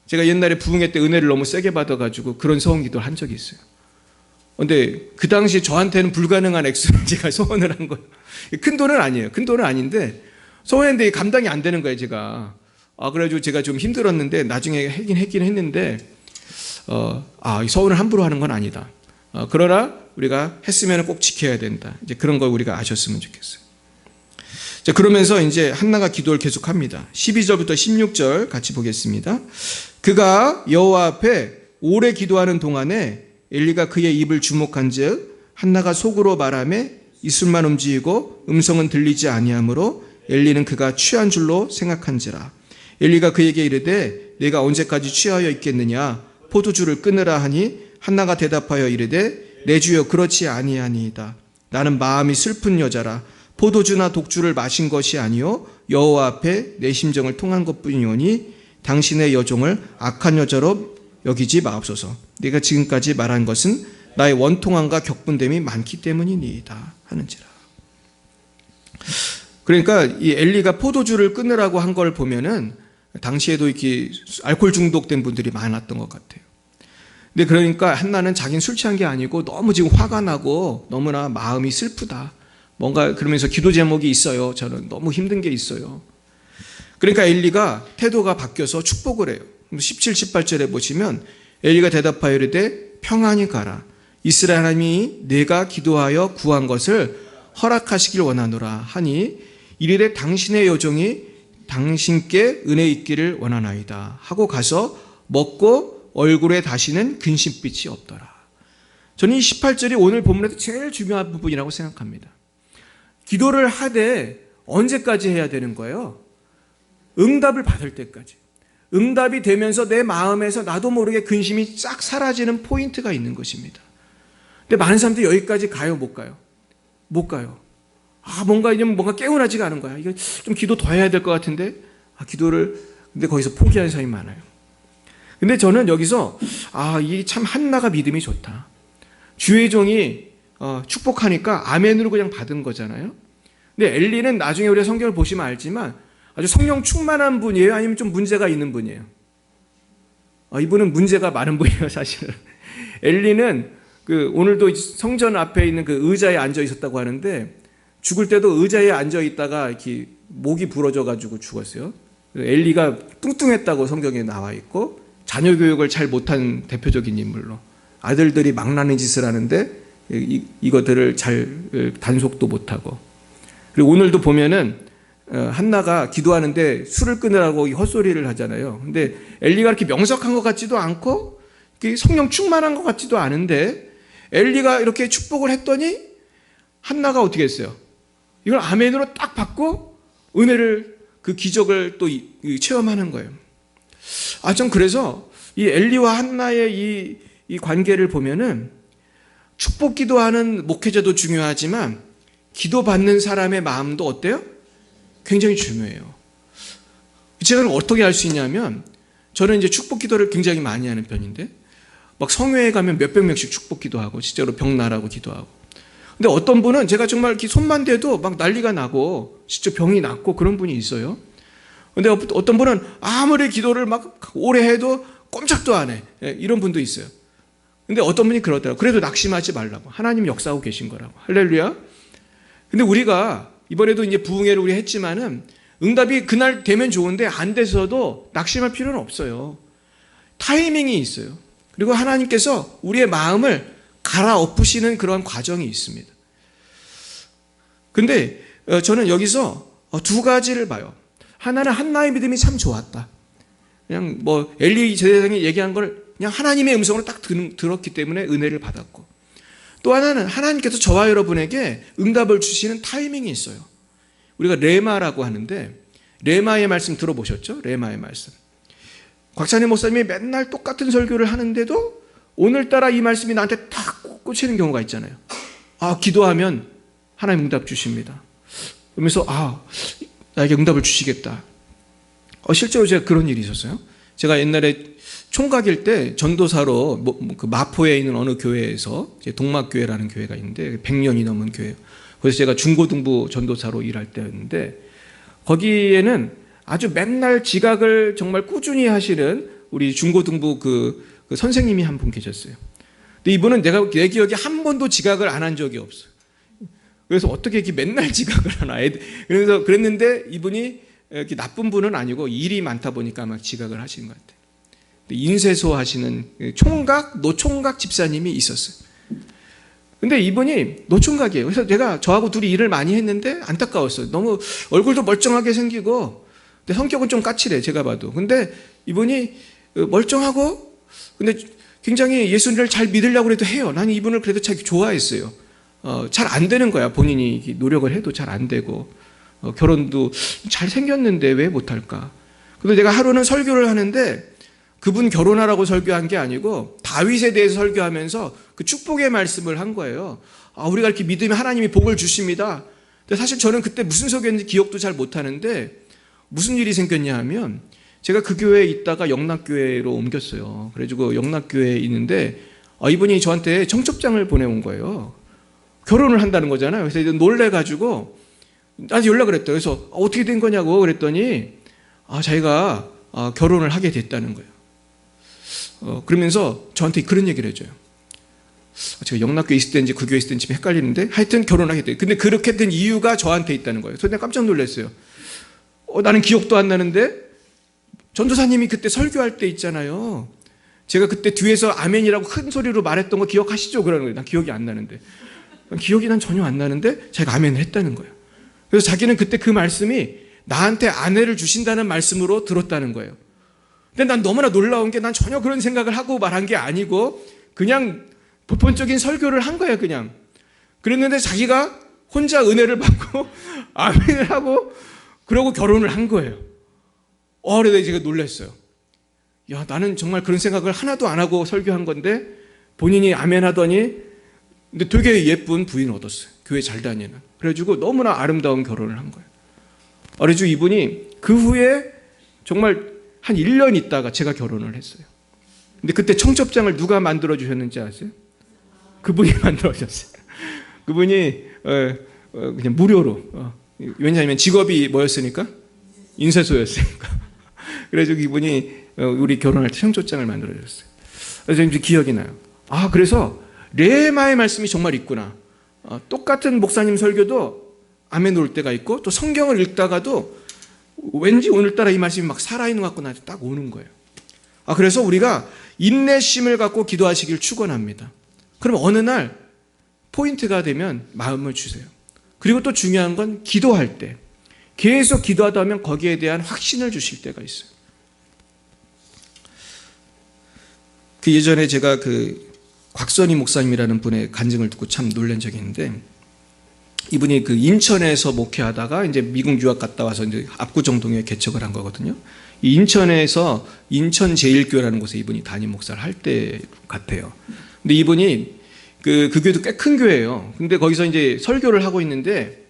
제가 옛날에 부흥회 때 은혜를 너무 세게 받아가지고 그런 소원 기도를 한 적이 있어요. 근데 그 당시 저한테는 불가능한 액수를 제가 소원을 한 거예요. 큰 돈은 아니에요. 큰 돈은 아닌데 소원했는데 감당이 안 되는 거예요, 제가. 그래가지고 제가 좀 힘들었는데 나중에 했긴 했는데 소원을 함부로 하는 건 아니다. 그러나 우리가 했으면 꼭 지켜야 된다. 이제 그런 걸 우리가 아셨으면 좋겠어요. 자, 그러면서 이제 한나가 기도를 계속합니다. 12절부터 16절 같이 보겠습니다. 그가 여호와 앞에 오래 기도하는 동안에 엘리가 그의 입을 주목한즉 한나가 속으로 말하며 입술만 움직이고 음성은 들리지 아니하므로 엘리는 그가 취한 줄로 생각한지라. 엘리가 그에게 이르되 내가 언제까지 취하여 있겠느냐 포도주를 끊으라 하니 한나가 대답하여 이르되 내 주여 그렇지 아니하니이다. 나는 마음이 슬픈 여자라. 포도주나 독주를 마신 것이 아니요 여호와 앞에 내 심정을 통한 것뿐이오니 당신의 여종을 악한 여자로 여기지 마옵소서. 네가 지금까지 말한 것은 나의 원통함과 격분됨이 많기 때문이니이다 하는지라. 그러니까 이 엘리가 포도주를 끊으라고 한 걸 보면은 당시에도 이렇게 알코올 중독된 분들이 많았던 것 같아요. 근데 그러니까 한나는 자기는 술 취한 게 아니고 너무 지금 화가 나고 너무나 마음이 슬프다. 뭔가 그러면서 기도 제목이 있어요. 저는 너무 힘든 게 있어요. 그러니까 엘리가 태도가 바뀌어서 축복을 해요. 17, 18절에 보시면 엘리가 대답하여 이르되 평안히 가라. 이스라엘 하나님이 내가 기도하여 구한 것을 허락하시길 원하노라 하니 이르되 당신의 여종이 당신께 은혜 있기를 원하나이다 하고 가서 먹고 얼굴에 다시는 근심빛이 없더라. 저는 이 18절이 오늘 본문에서 제일 중요한 부분이라고 생각합니다. 기도를 하되 언제까지 해야 되는 거예요? 응답을 받을 때까지. 응답이 되면서 내 마음에서 나도 모르게 근심이 싹 사라지는 포인트가 있는 것입니다. 근데 많은 사람들이 여기까지 가요, 못 가요? 못 가요. 뭔가 깨어나지가 않은 거야. 이거 좀 기도 더 해야 될 것 같은데, 근데 거기서 포기하는 사람이 많아요. 근데 저는 여기서, 이 참 한나가 믿음이 좋다. 주의 종이 축복하니까 아멘으로 그냥 받은 거잖아요. 근데 엘리는 나중에 우리가 성경을 보시면 알지만 아주 성령 충만한 분이에요? 아니면 좀 문제가 있는 분이에요? 이분은 문제가 많은 분이에요, 사실은. 엘리는 오늘도 성전 앞에 있는 그 의자에 앉아 있었다고 하는데 죽을 때도 의자에 앉아 있다가 이렇게 목이 부러져가지고 죽었어요. 엘리가 뚱뚱했다고 성경에 나와 있고 자녀 교육을 잘 못한 대표적인 인물로 아들들이 망나니 짓을 하는데 이것들을 잘 단속도 못하고 그리고 오늘도 보면은 한나가 기도하는데 술을 끊으라고 헛소리를 하잖아요. 근데 엘리가 이렇게 명석한 것 같지도 않고 성령 충만한 것 같지도 않은데 엘리가 이렇게 축복을 했더니 한나가 어떻게 했어요? 이걸 아멘으로 딱 받고 은혜를 그 기적을 또 체험하는 거예요. 전 그래서 이 엘리와 한나의 이 관계를 보면은 축복 기도하는 목회자도 중요하지만 기도받는 사람의 마음도 어때요? 굉장히 중요해요. 제가 어떻게 알 수 있냐면 저는 이제 축복 기도를 굉장히 많이 하는 편인데 막 성회에 가면 몇백 명씩 축복 기도하고 진짜로 병 나라고 기도하고. 근데 어떤 분은 제가 정말 이렇게 손만 대도 막 난리가 나고 진짜 병이 낫고 그런 분이 있어요. 근데 어떤 분은 아무리 기도를 막 오래 해도 꼼짝도 안 해. 이런 분도 있어요. 근데 어떤 분이 그러더라고요. 그래도 낙심하지 말라고. 하나님 역사하고 계신 거라고. 할렐루야. 근데 우리가 이번에도 이제 부흥회를 우리 했지만은 응답이 그날 되면 좋은데 안 돼서도 낙심할 필요는 없어요. 타이밍이 있어요. 그리고 하나님께서 우리의 마음을 갈아엎으시는 그런 과정이 있습니다. 근데 저는 여기서 두 가지를 봐요. 하나는 한나의 믿음이 참 좋았다. 그냥 뭐 엘리 제사장이 얘기한 걸 그냥 하나님의 음성으로 딱 들었기 때문에 은혜를 받았고, 또 하나는 하나님께서 저와 여러분에게 응답을 주시는 타이밍이 있어요. 우리가 레마라고 하는데 레마의 말씀 들어보셨죠? 레마의 말씀. 곽찬희 목사님이 맨날 똑같은 설교를 하는데도 오늘따라 이 말씀이 나한테 탁 꽂히는 경우가 있잖아요. 기도하면 하나님 응답 주십니다. 그러면서 나에게 응답을 주시겠다. 실제로 제가 그런 일이 있었어요. 제가 옛날에 총각일 때 전도사로 그 마포에 있는 어느 교회에서 동막교회라는 교회가 있는데 100년이 넘은 교회예요. 그래서 제가 중고등부 전도사로 일할 때였는데 거기에는 아주 맨날 지각을 정말 꾸준히 하시는 우리 중고등부 그 선생님이 한 분 계셨어요. 근데 이분은 내 기억에 한 번도 지각을 안 한 적이 없어요. 그래서 어떻게 이렇게 맨날 지각을 하나. 그래서 그랬는데 이분이 이렇게 나쁜 분은 아니고 일이 많다 보니까 아마 지각을 하시는 것 같아요. 인쇄소 하시는 노총각 집사님이 있었어요. 근데 이분이 노총각이에요. 그래서 저하고 둘이 일을 많이 했는데 안타까웠어요. 너무 얼굴도 멀쩡하게 생기고, 근데 성격은 좀 까칠해, 제가 봐도. 근데 이분이 멀쩡하고, 근데 굉장히 예수님을 잘 믿으려고 해도 해요. 나는 이분을 그래도 참 좋아했어요. 잘 안 되는 거야. 본인이 노력을 해도 잘 안 되고, 결혼도 잘 생겼는데 왜 못할까? 그래서 내가 하루는 설교를 하는데 그분 결혼하라고 설교한 게 아니고 다윗에 대해서 설교하면서 그 축복의 말씀을 한 거예요. 우리가 이렇게 믿으면 하나님이 복을 주십니다. 근데 사실 저는 그때 무슨 설교였는지 기억도 잘 못하는데 무슨 일이 생겼냐 하면 제가 그 교회에 있다가 영락교회로 옮겼어요. 그래가지고 영락교회에 있는데 이분이 저한테 청첩장을 보내온 거예요. 결혼을 한다는 거잖아요. 그래서 놀래가지고 나한테 연락을 했대요. 그래서 어떻게 된 거냐고 그랬더니 자기가 결혼을 하게 됐다는 거예요. 그러면서 저한테 그런 얘기를 해줘요. 제가 영락교에 있을 때인지 그 교회에 있을 때인지 헷갈리는데 하여튼 결혼하게 돼요. 근데 그렇게 된 이유가 저한테 있다는 거예요. 그래서 내가 깜짝 놀랐어요. 나는 기억도 안 나는데 전도사님이 그때 설교할 때 있잖아요. 제가 그때 뒤에서 아멘이라고 큰 소리로 말했던 거 기억하시죠? 그러는 거예요. 난 기억이 안 나는데. 기억이 난 전혀 안 나는데 자기가 아멘을 했다는 거예요. 그래서 자기는 그때 그 말씀이 나한테 아내를 주신다는 말씀으로 들었다는 거예요. 근데 난 너무나 놀라운 게 난 전혀 그런 생각을 하고 말한 게 아니고 그냥 보편적인 설교를 한 거예요, 그냥. 그랬는데 자기가 혼자 은혜를 받고 아멘을 하고 그러고 결혼을 한 거예요. 그래서 제가 놀랐어요. 나는 정말 그런 생각을 하나도 안 하고 설교한 건데 본인이 아멘 하더니 근데 되게 예쁜 부인을 얻었어요. 교회 잘 다니는. 그래가지고 너무나 아름다운 결혼을 한 거예요. 그래가지고 이분이 그 후에 정말 한 1년 있다가 제가 결혼을 했어요. 근데 그때 청첩장을 누가 만들어 주셨는지 아세요? 그분이 만들어 주셨어요. 그분이 그냥 무료로. 왜냐하면 직업이 뭐였으니까? 인쇄소였으니까. 그래서 이분이 우리 결혼할 때 청첩장을 만들어 주셨어요. 그래서 이제 기억이 나요. 그래서 레마의 말씀이 정말 있구나. 똑같은 목사님 설교도 아멘 올 때가 있고 또 성경을 읽다가도 왠지 오늘따라 이 말씀이 막 살아있는 것 같고 나한테 딱 오는 거예요. 그래서 우리가 인내심을 갖고 기도하시길 축원합니다. 그럼 어느 날 포인트가 되면 마음을 주세요. 그리고 또 중요한 건 기도할 때 계속 기도하다 보면 거기에 대한 확신을 주실 때가 있어요. 그 예전에 제가 곽선희 목사님이라는 분의 간증을 듣고 참 놀란 적이 있는데 이분이 인천에서 목회하다가 이제 미국 유학 갔다 와서 이제 압구정동에 개척을 한 거거든요. 이 인천에서 인천제일교회라는 곳에 이분이 담임 목사를 할 때 같아요. 근데 이분이 그 교회도 꽤 큰 교회예요. 근데 거기서 이제 설교를 하고 있는데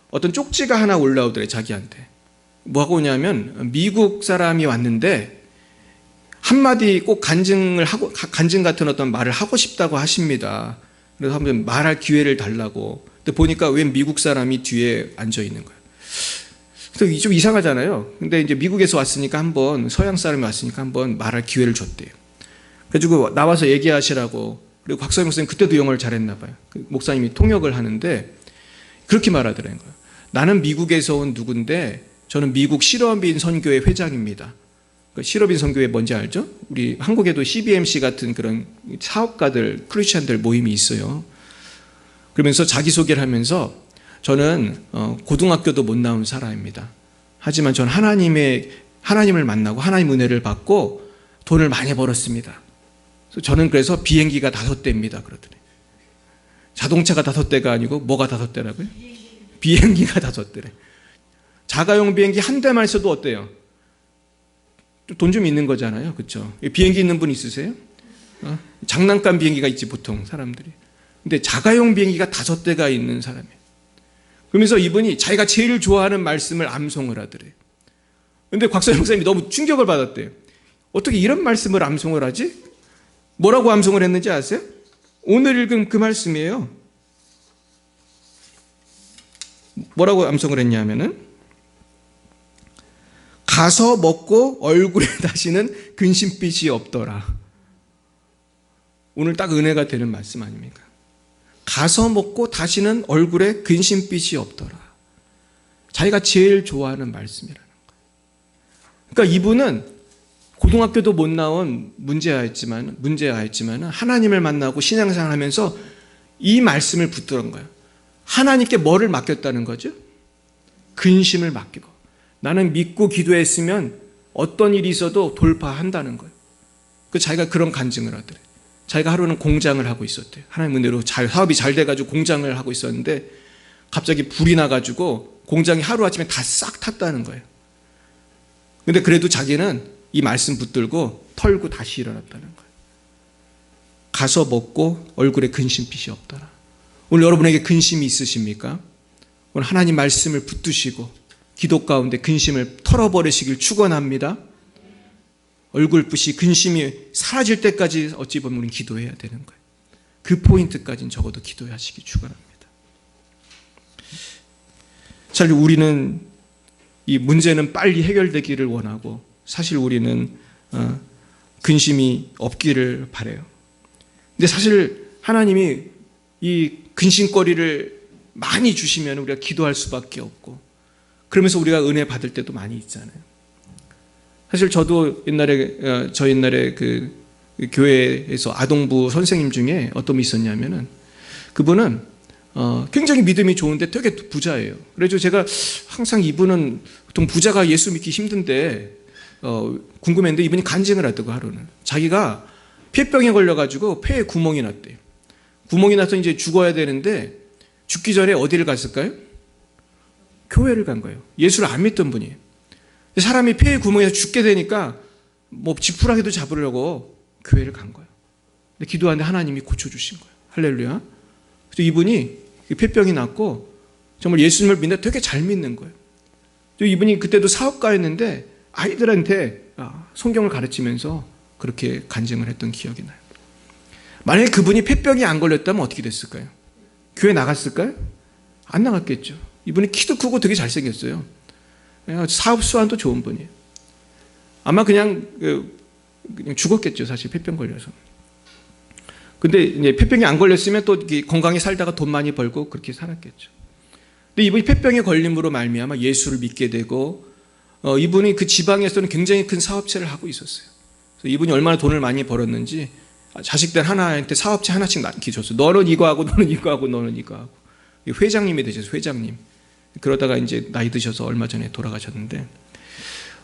어떤 쪽지가 하나 올라오더래, 자기한테. 뭐 하고 오냐면, 미국 사람이 왔는데 한마디 꼭 간증 같은 어떤 말을 하고 싶다고 하십니다. 그래서 한번 말할 기회를 달라고. 근데 보니까 웬 미국 사람이 뒤에 앉아 있는 거예요. 그래서 좀 이상하잖아요. 근데 이제 미국에서 왔으니까 한번, 서양 사람이 왔으니까 한번 말할 기회를 줬대요. 그래가지고 나와서 얘기하시라고. 그리고 곽서영 목사님 그때도 영어를 잘했나 봐요. 그 목사님이 통역을 하는데 그렇게 말하더라는 거예요. 나는 미국에서 온 누군데 저는 미국 실업인 선교회 회장입니다. 실업인 선교회 뭔지 알죠? 우리 한국에도 CBMC 같은 그런 사업가들, 크리스찬들 모임이 있어요. 그러면서 자기소개를 하면서 저는 고등학교도 못 나온 사람입니다. 하지만 전 하나님을 만나고 하나님 은혜를 받고 돈을 많이 벌었습니다. 저는 그래서 비행기가 5대입니다. 그러더니. 자동차가 5대가 아니고 뭐가 5대라고요? 비행기가 5대래. 자가용 비행기 한 대만 있어도 어때요? 돈 좀 있는 거잖아요. 그렇죠? 비행기 있는 분 있으세요? 장난감 비행기가 있지 보통 사람들이. 근데 자가용 비행기가 5대가 있는 사람이에요. 그러면서 이분이 자기가 제일 좋아하는 말씀을 암송을 하더래요. 근데 곽서영 목사님이 너무 충격을 받았대요. 어떻게 이런 말씀을 암송을 하지? 뭐라고 암송을 했는지 아세요? 오늘 읽은 그 말씀이에요. 뭐라고 암송을 했냐면은 가서 먹고 얼굴에 다시는 근심빛이 없더라. 오늘 딱 은혜가 되는 말씀 아닙니까? 가서 먹고 다시는 얼굴에 근심빛이 없더라. 자기가 제일 좋아하는 말씀이라는 거예요. 그러니까 이분은 고등학교도 못 나온 문제아였지만 하나님을 만나고 신앙생활을 하면서 이 말씀을 붙들은 거예요. 하나님께 뭐를 맡겼다는 거죠? 근심을 맡기고. 나는 믿고 기도했으면 어떤 일이 있어도 돌파한다는 거예요. 자기가 그런 간증을 하더래. 자기가 하루는 공장을 하고 있었대요. 하나님 은혜로 사업이 잘 돼가지고 공장을 하고 있었는데 갑자기 불이 나가지고 공장이 하루아침에 다 싹 탔다는 거예요. 근데 그래도 자기는 이 말씀 붙들고 털고 다시 일어났다는 거예요. 가서 먹고 얼굴에 근심빛이 없더라. 오늘 여러분에게 근심이 있으십니까? 오늘 하나님 말씀을 붙드시고 기도 가운데 근심을 털어버리시길 축원합니다. 얼굴빛이 근심이 사라질 때까지 어찌 보면 우리는 기도해야 되는 거예요. 그 포인트까지는 적어도 기도하시기 축원합니다. 사실 우리는 이 문제는 빨리 해결되기를 원하고 사실 우리는 근심이 없기를 바라요. 근데 사실 하나님이 이 근심거리를 많이 주시면 우리가 기도할 수밖에 없고 그러면서 우리가 은혜 받을 때도 많이 있잖아요. 사실 저도 옛날에 그 교회에서 아동부 선생님 중에 어떤 분이 있었냐면은 그분은 굉장히 믿음이 좋은데 되게 부자예요. 그래서 제가 항상 이분은 보통 부자가 예수 믿기 힘든데 궁금했는데 이분이 간증을 하더라고 하루는. 자기가 폐병에 걸려가지고 폐에 구멍이 났대요. 구멍이 나서 이제 죽어야 되는데 죽기 전에 어디를 갔을까요? 교회를 간 거예요. 예수를 안 믿던 분이에요. 사람이 폐에 구멍에서 죽게 되니까 뭐 지푸라기도 잡으려고 교회를 간 거예요. 근데 기도하는데 하나님이 고쳐주신 거예요. 할렐루야. 그래서 이분이 폐병이 났고 정말 예수님을 믿는데 되게 잘 믿는 거예요. 이분이 그때도 사업가였는데 아이들한테 성경을 가르치면서 그렇게 간증을 했던 기억이 나요. 만약에 그분이 폐병이 안 걸렸다면 어떻게 됐을까요? 교회 나갔을까요? 안 나갔겠죠. 이분이 키도 크고 되게 잘생겼어요. 사업 수완도 좋은 분이에요. 아마 그냥 죽었겠죠. 사실 폐병 걸려서. 근데 이제 폐병이 안 걸렸으면 또 건강히 살다가 돈 많이 벌고 그렇게 살았겠죠. 근데 이분이 폐병에 걸림으로 말미암아 예수를 믿게 되고 이분이 그 지방에서는 굉장히 큰 사업체를 하고 있었어요. 그래서 이분이 얼마나 돈을 많이 벌었는지 자식들 하나한테 사업체 하나씩 나눠 줬어요. 너는 이거 하고 너는 이거 하고 너는 이거 하고. 회장님이 되셨어요. 회장님. 그러다가 이제 나이 드셔서 얼마 전에 돌아가셨는데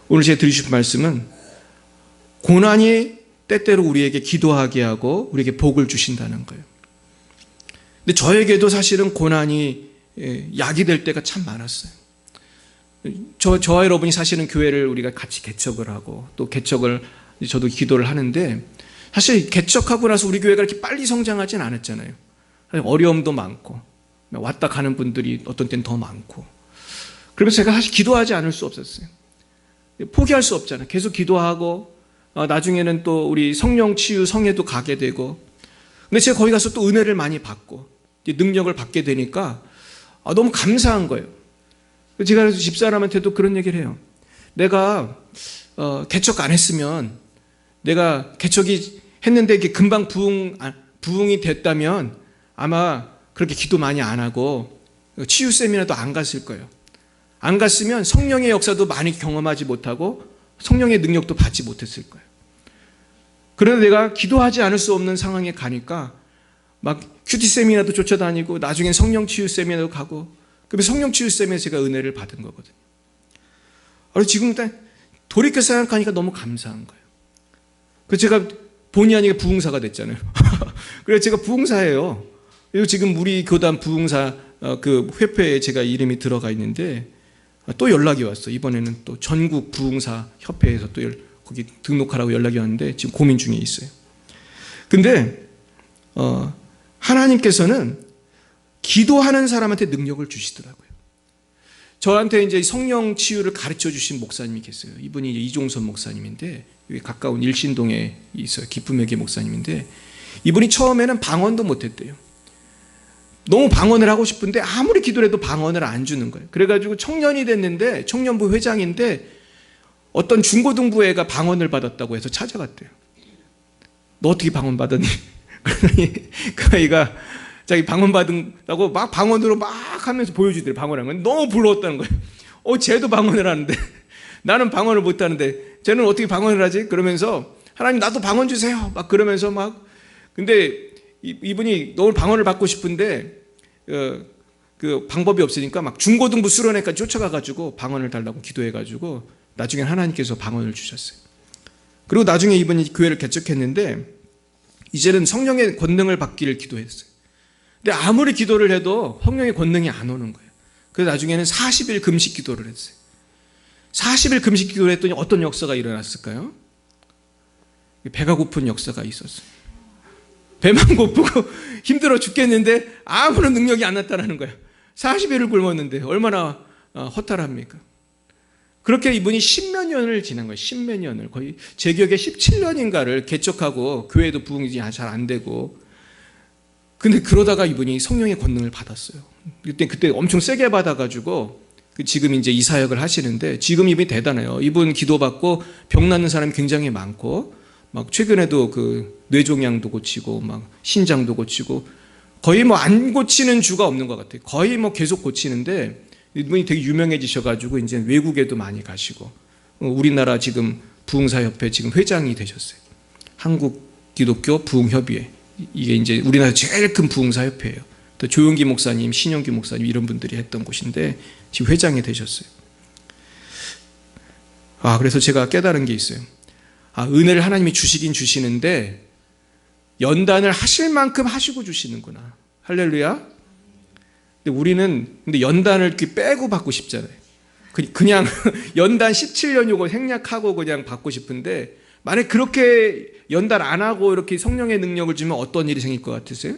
오늘 제가 드리고 싶은 말씀은 고난이 때때로 우리에게 기도하게 하고 우리에게 복을 주신다는 거예요. 근데 저에게도 사실은 고난이 약이 될 때가 참 많았어요. 저와 여러분이 사실은 교회를 우리가 같이 개척을 하고 또 개척을 저도 기도를 하는데 사실 개척하고 나서 우리 교회가 이렇게 빨리 성장하진 않았잖아요. 어려움도 많고 왔다 가는 분들이 어떤 때는 더 많고, 그러면서 제가 사실 기도하지 않을 수 없었어요. 포기할 수 없잖아요. 계속 기도하고 나중에는 또 우리 성령 치유 성회도 가게 되고, 근데 제가 거기 가서 또 은혜를 많이 받고 능력을 받게 되니까 너무 감사한 거예요. 제가 그래서 집사람한테도 그런 얘기를 해요. 내가 개척 안 했으면, 내가 개척이 했는데 이게 금방 부흥이 됐다면 아마 그렇게 기도 많이 안 하고 치유 세미나도 안 갔을 거예요. 안 갔으면 성령의 역사도 많이 경험하지 못하고 성령의 능력도 받지 못했을 거예요. 그런데 내가 기도하지 않을 수 없는 상황에 가니까 막 큐티 세미나도 쫓아다니고 나중엔 성령 치유 세미나도 가고, 그러면 성령 치유 세미나에 제가 은혜를 받은 거거든요. 그래서 지금 돌이켜 생각하니까 너무 감사한 거예요. 그래서 제가 본의 아니게 부흥사가 됐잖아요. 그래서 제가 부흥사예요. 그리고 지금 우리 교단 부흥사 그 회표에 제가 이름이 들어가 있는데 또 연락이 왔어요. 이번에는 또 전국 부흥사 협회에서 또 거기 등록하라고 연락이 왔는데 지금 고민 중에 있어요. 근데 하나님께서는 기도하는 사람한테 능력을 주시더라고요. 저한테 이제 성령 치유를 가르쳐 주신 목사님이 계세요. 이분이 이제 이종선 목사님인데, 여기 가까운 일신동에 있어요. 기쁨의 길 목사님인데, 이분이 처음에는 방언도 못했대요. 너무 방언을 하고 싶은데 아무리 기도를 해도 방언을 안 주는 거예요. 그래가지고 청년이 됐는데, 청년부 회장인데 어떤 중고등부 애가 방언을 받았다고 해서 찾아갔대요. 너 어떻게 방언 받았니? 그러더니 그 아이가 자기 방언 받은다고 막 방언으로 막 하면서 보여주더래요. 방언한 건 너무 부러웠다는 거예요. 쟤도 방언을 하는데 나는 방언을 못하는데 쟤는 어떻게 방언을 하지? 그러면서 하나님 나도 방언 주세요. 막 그러면서 막, 근데 이분이 너무 방언을 받고 싶은데 그 방법이 없으니까 막 중고등부 수련회까지 쫓아가가지고 방언을 달라고 기도해가지고 나중에 하나님께서 방언을 주셨어요. 그리고 나중에 이분이 교회를 개척했는데 이제는 성령의 권능을 받기를 기도했어요. 근데 아무리 기도를 해도 성령의 권능이 안 오는 거예요. 그래서 나중에는 40일 금식 기도를 했어요. 40일 금식 기도를 했더니 어떤 역사가 일어났을까요? 배가 고픈 역사가 있었어요. 배만 고프고 힘들어 죽겠는데 아무런 능력이 안 나타나는 거예요. 40일을 굶었는데 얼마나 허탈합니까? 그렇게 이분이 10몇 년을 지난 거예요. 10몇 년을. 거의 제 기억에 17년인가를 개척하고 교회도 부흥이 잘 안 되고, 근데 그러다가 이분이 성령의 권능을 받았어요. 그때 엄청 세게 받아가지고 지금 이제 이 사역을 하시는데, 지금 이분이 대단해요. 이분 기도받고 병 낫는 사람이 굉장히 많고, 막 최근에도 그 뇌종양도 고치고 막 신장도 고치고, 거의 뭐 안 고치는 주가 없는 것 같아요. 거의 뭐 계속 고치는데, 이분이 되게 유명해지셔가지고 이제 외국에도 많이 가시고, 우리나라 지금 부흥사협회 지금 회장이 되셨어요. 한국 기독교 부흥협의회. 이게 이제 우리나라 제일 큰 부흥사협회예요. 또 조용기 목사님, 신용기 목사님 이런 분들이 했던 곳인데 지금 회장이 되셨어요. 그래서 제가 깨달은 게 있어요. 은혜를 하나님이 주시긴 주시는데 연단을 하실 만큼 하시고 주시는구나. 할렐루야. 근데 우리는 연단을 이렇게 빼고 받고 싶잖아요. 그냥 연단 17년 요거 생략하고 그냥 받고 싶은데, 만약 그렇게 연단 안 하고 이렇게 성령의 능력을 주면 어떤 일이 생길 것 같으세요?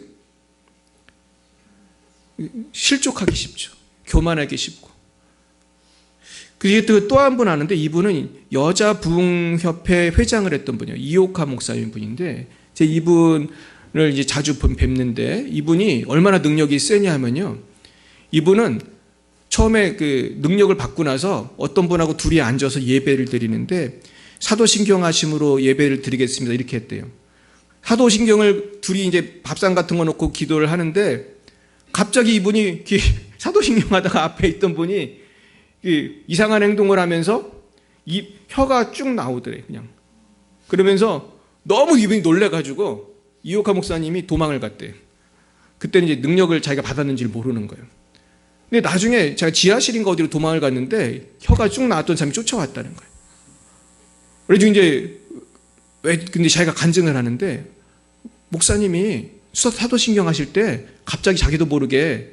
실족하기 쉽죠. 교만하기 쉽고. 그게 또 한 분 아는데, 이분은 여자 부흥협회 회장을 했던 분이에요. 이옥하 목사님 분인데, 제 이분을 이제 자주 뵙는데, 이분이 얼마나 능력이 세냐 하면요, 이분은 처음에 그 능력을 받고 나서 어떤 분하고 둘이 앉아서 예배를 드리는데, 사도신경 하심으로 예배를 드리겠습니다 이렇게 했대요. 사도신경을 둘이 이제 밥상 같은 거 놓고 기도를 하는데, 갑자기 이분이 사도신경 하다가 앞에 있던 분이 이상한 행동을 하면서 이 혀가 쭉 나오더래 그냥. 그러면서 너무 이분이 놀래가지고 이옥하 목사님이 도망을 갔대요. 그때는 이제 능력을 자기가 받았는지를 모르는 거예요. 근데 나중에 제가 지하실인가 어디로 도망을 갔는데 혀가 쭉 나왔던 사람이 쫓아왔다는 거예요. 그래서 이제 근데 자기가 간증을 하는데, 목사님이 사도신경 하실 때 갑자기 자기도 모르게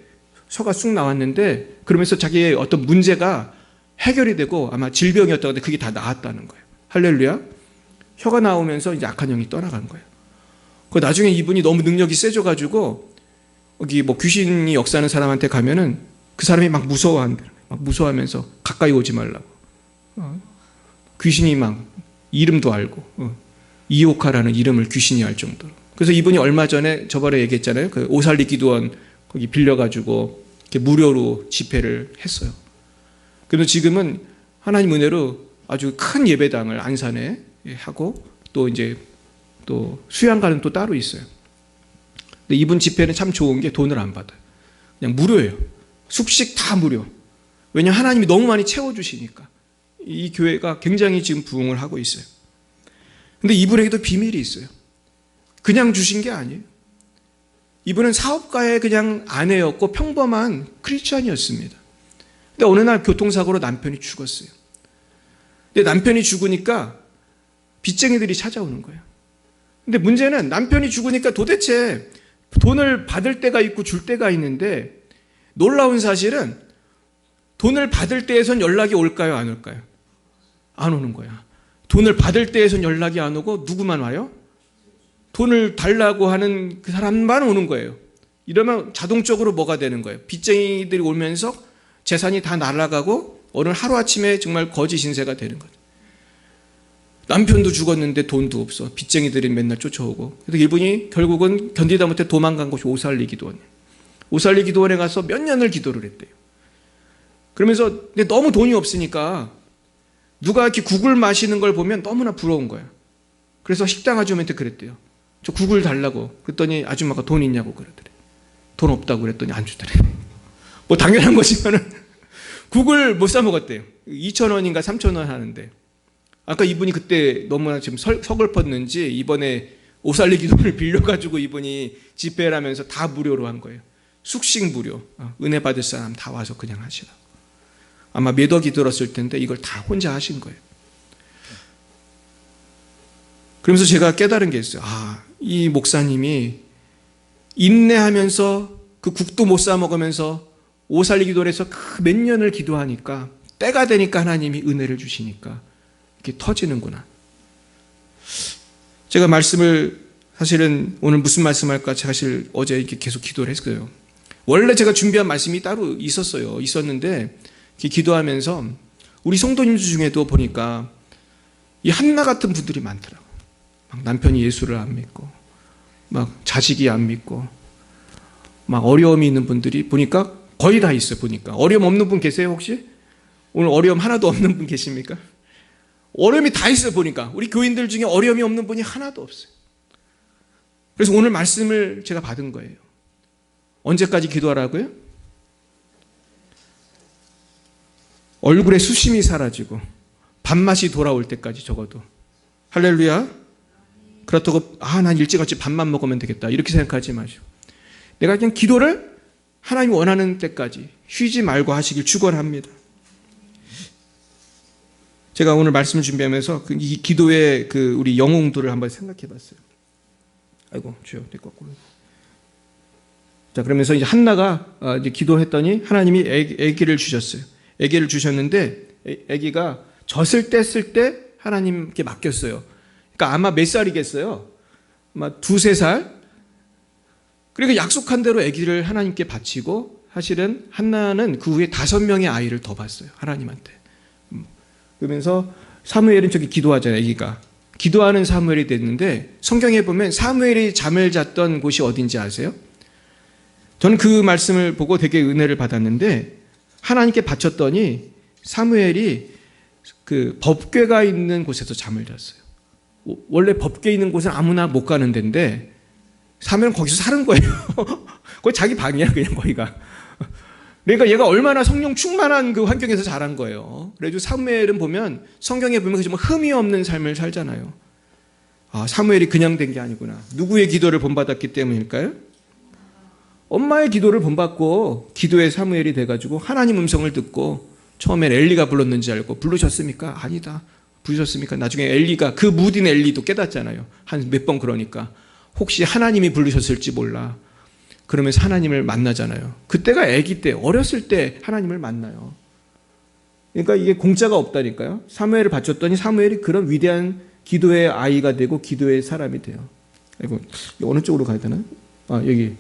혀가 쑥 나왔는데, 그러면서 자기의 어떤 문제가 해결이 되고 아마 질병이었다고 하는데 그게 다 나았다는 거예요. 할렐루야. 혀가 나오면서 이제 악한 영이 떠나간 거예요. 그 나중에 이분이 너무 능력이 세져가지고 여기 뭐 귀신이 역사하는 사람한테 가면은 그 사람이 막 무서워한다. 막 무서워하면서 가까이 오지 말라고. 귀신이 막 이름도 알고 이오카라는 이름을 귀신이 알 정도로. 그래서 이분이 얼마 전에 저번에 얘기했잖아요. 그 오살리 기도원 거기 빌려가지고 이렇게 무료로 집회를 했어요. 그래서 지금은 하나님 은혜로 아주 큰 예배당을 안산에 하고 또 이제 또 수양가는 또 따로 있어요. 근데 이분 집회는 참 좋은 게 돈을 안 받아요. 그냥 무료예요. 숙식 다 무료. 왜냐하면 하나님이 너무 많이 채워주시니까. 이 교회가 굉장히 지금 부흥을 하고 있어요. 근데 이분에게도 비밀이 있어요. 그냥 주신 게 아니에요. 이분은 사업가의 그냥 아내였고 평범한 크리스찬이었습니다. 근데 어느 날 교통사고로 남편이 죽었어요. 근데 남편이 죽으니까 빚쟁이들이 찾아오는 거예요. 근데 문제는 남편이 죽으니까 도대체 돈을 받을 때가 있고 줄 때가 있는데 놀라운 사실은 돈을 받을 때에선 연락이 올까요? 안 올까요? 안 오는 거야. 돈을 받을 때에선 연락이 안 오고 누구만 와요? 돈을 달라고 하는 그 사람만 오는 거예요. 이러면 자동적으로 뭐가 되는 거예요? 빚쟁이들이 오면서 재산이 다 날아가고 오늘 하루아침에 정말 거지 신세가 되는 거죠. 남편도 죽었는데 돈도 없어. 빚쟁이들이 맨날 쫓아오고. 그래서 이분이 결국은 견디다 못해 도망간 곳이 오살리 기도원이에요. 오살리 기도원에 가서 몇 년을 기도를 했대요. 그러면서 근데 너무 돈이 없으니까 누가 이렇게 국을 마시는 걸 보면 너무나 부러운 거예요. 그래서 식당 아줌마한테 그랬대요. 저 국을 달라고. 그랬더니 아줌마가 돈 있냐고 그러더래. 돈 없다고 그랬더니 안 주더래. 뭐 당연한 거지만은 국을 못 사 먹었대요. 2,000원인가 3,000원 하는데. 아까 이분이 그때 너무나 지금 서글펐는지 이번에 오살리 기도를 빌려가지고 이분이 집회를 하면서 다 무료로 한 거예요. 숙식 무료. 은혜 받을 사람 다 와서 그냥 하시라. 아마 몇 억이 들었을 텐데 이걸 다 혼자 하신 거예요. 그러면서 제가 깨달은 게 있어요. 이 목사님이 인내하면서 그 국도 못 사 먹으면서 오살리 기도를 해서 그 몇 년을 기도하니까 때가 되니까 하나님이 은혜를 주시니까 이렇게 터지는구나. 제가 말씀을 사실은 오늘 무슨 말씀할까 사실 어제 이렇게 계속 기도를 했어요. 원래 제가 준비한 말씀이 따로 있었는데 기도하면서 우리 성도님들 중에도 보니까 이 한나 같은 분들이 많더라고요. 막 남편이 예수를 안 믿고 막 자식이 안 믿고 막 어려움이 있는 분들이 보니까 거의 다 있어요. 보니까 어려움 없는 분 계세요 혹시? 오늘 어려움 하나도 없는 분 계십니까? 어려움이 다 있어요. 보니까 우리 교인들 중에 어려움이 없는 분이 하나도 없어요. 그래서 오늘 말씀을 제가 받은 거예요. 언제까지 기도하라고요? 얼굴에 수심이 사라지고 밥맛이 돌아올 때까지 적어도. 할렐루야. 그렇다고 난 일찌감치 밥만 먹으면 되겠다 이렇게 생각하지 마시고 내가 그냥 기도를 하나님이 원하는 때까지 쉬지 말고 하시길 축원합니다. 제가 오늘 말씀을 준비하면서 이 기도의 우리 영웅들을 한번 생각해 봤어요. 아이고 주여 내 거꾸로. 자 그러면서 이제 한나가 이제 기도했더니 하나님이 아기를 주셨어요. 아기를 주셨는데 아기가 젖을 뗐을 때 하나님께 맡겼어요. 그러니까 아마 몇 살이겠어요? 아마 2-3살? 그러니까 약속한 대로 아기를 하나님께 바치고 사실은 한나는 그 후에 5명의 아이를 더 봤어요. 하나님한테. 그러면서 사무엘은 저기 기도하잖아요. 아기가. 기도하는 사무엘이 됐는데 성경에 보면 사무엘이 잠을 잤던 곳이 어딘지 아세요? 저는 그 말씀을 보고 되게 은혜를 받았는데 하나님께 바쳤더니 사무엘이 그 법궤가 있는 곳에서 잠을 잤어요. 원래 법궤 있는 곳은 아무나 못 가는 데인데 사무엘은 거기서 사는 거예요. 거기 자기 방이야 그냥 거기가. 그러니까 얘가 얼마나 성령 충만한 그 환경에서 자란 거예요. 그래도 사무엘은 보면 성경에 보면 정말 흠이 없는 삶을 살잖아요. 사무엘이 그냥 된 게 아니구나. 누구의 기도를 본받았기 때문일까요? 엄마의 기도를 본받고 기도의 사무엘이 돼가지고 하나님 음성을 듣고 처음엔 엘리가 불렀는지 알고 부르셨습니까? 아니다. 부르셨습니까? 나중에 엘리가 그 무딘 엘리도 깨닫잖아요. 한 몇 번 그러니까 혹시 하나님이 부르셨을지 몰라. 그러면서 하나님을 만나잖아요. 그때가 아기 때 어렸을 때 하나님을 만나요. 그러니까 이게 공짜가 없다니까요. 사무엘을 바쳤더니 사무엘이 그런 위대한 기도의 아이가 되고 기도의 사람이 돼요. 아이고 어느 쪽으로 가야 되나? 여기.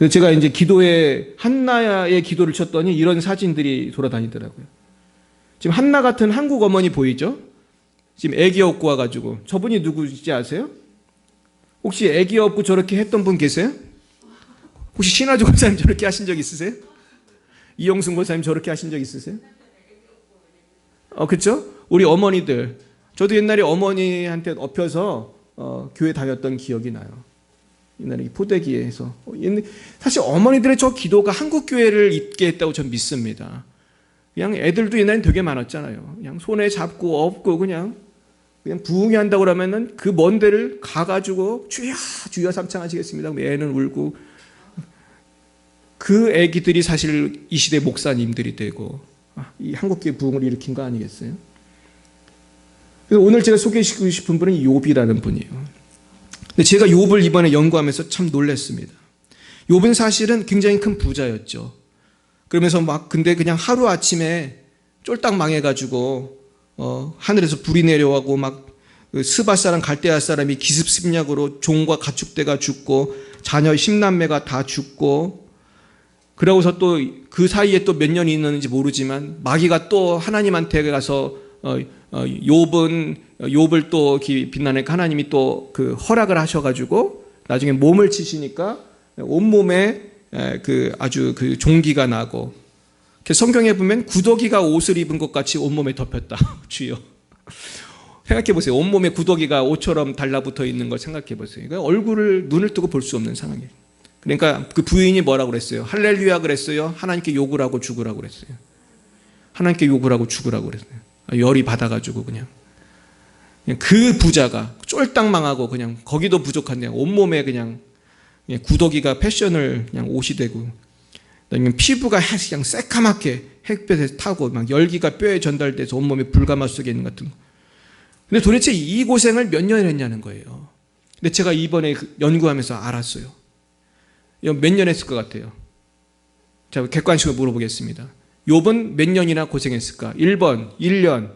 그래서 제가 이제 기도에 한나의 기도를 쳤더니 이런 사진들이 돌아다니더라고요. 지금 한나 같은 한국 어머니 보이죠? 지금 애기 업고 와가지고. 저분이 누구인지 아세요? 혹시 애기 업고 저렇게 했던 분 계세요? 혹시 신하주 권사님 저렇게 하신 적 있으세요? 이영순 권사님 저렇게 하신 적 있으세요? 그렇죠? 우리 어머니들. 저도 옛날에 어머니한테 업혀서 교회 다녔던 기억이 나요. 옛날에 포대기에서. 사실 어머니들의 저 기도가 한국 교회를 있게 했다고 저는 믿습니다. 그냥 애들도 옛날엔 되게 많았잖아요. 그냥 손에 잡고 업고 그냥 부흥회 한다고 그러면은 그 먼 데를 가가지고 주여 주여 삼창하시겠습니다. 애는 울고. 그 애기들이 사실 이 시대 목사님들이 되고 이 한국교회 부흥을 일으킨 거 아니겠어요? 그래서 오늘 제가 소개시키고 싶은 분은 욥이라는 분이에요. 근데 제가 욥을 이번에 연구하면서 참 놀랐습니다. 욥은 사실은 굉장히 큰 부자였죠. 그러면서 근데 그냥 하루아침에 쫄딱 망해가지고 하늘에서 불이 내려가고 스바 사람 갈대아 사람이 기습습약으로 종과 가축대가 죽고 자녀 10남매가 다 죽고, 그러고서 또 그 사이에 또 몇 년이 있는지 모르지만 마귀가 또 하나님한테 가서 욥을 또 빛나니까 하나님이 또 그 허락을 하셔가지고 나중에 몸을 치시니까 온몸에 아주 그 종기가 나고, 성경에 보면 구더기가 옷을 입은 것 같이 온몸에 덮였다. 주여. 생각해 보세요. 온몸에 구더기가 옷처럼 달라붙어 있는 걸 생각해 보세요. 그러니까 얼굴을 눈을 뜨고 볼 수 없는 상황이에요. 그러니까 그 부인이 뭐라고 그랬어요? 할렐루야 그랬어요? 하나님께 욕을 하고 죽으라고 그랬어요? 하나님께 욕을 하고 죽으라고 그랬어요. 열이 받아가지고 그냥 그 부자가 쫄딱 망하고 그냥 거기도 부족한데 온몸에 그냥 구더기가 패션을 그냥 옷이 되고, 그다음에 피부가 그냥 새까맣게 햇볕에 타고 막 열기가 뼈에 전달돼서 온몸에 불가마 속에 있는 것 같은 거. 근데 도대체 이 고생을 몇 년을 했냐는 거예요. 근데 제가 이번에 연구하면서 알았어요. 몇 년 했을 것 같아요? 자, 객관식으로 물어보겠습니다. 욥은 몇 년이나 고생했을까? 1번 1년,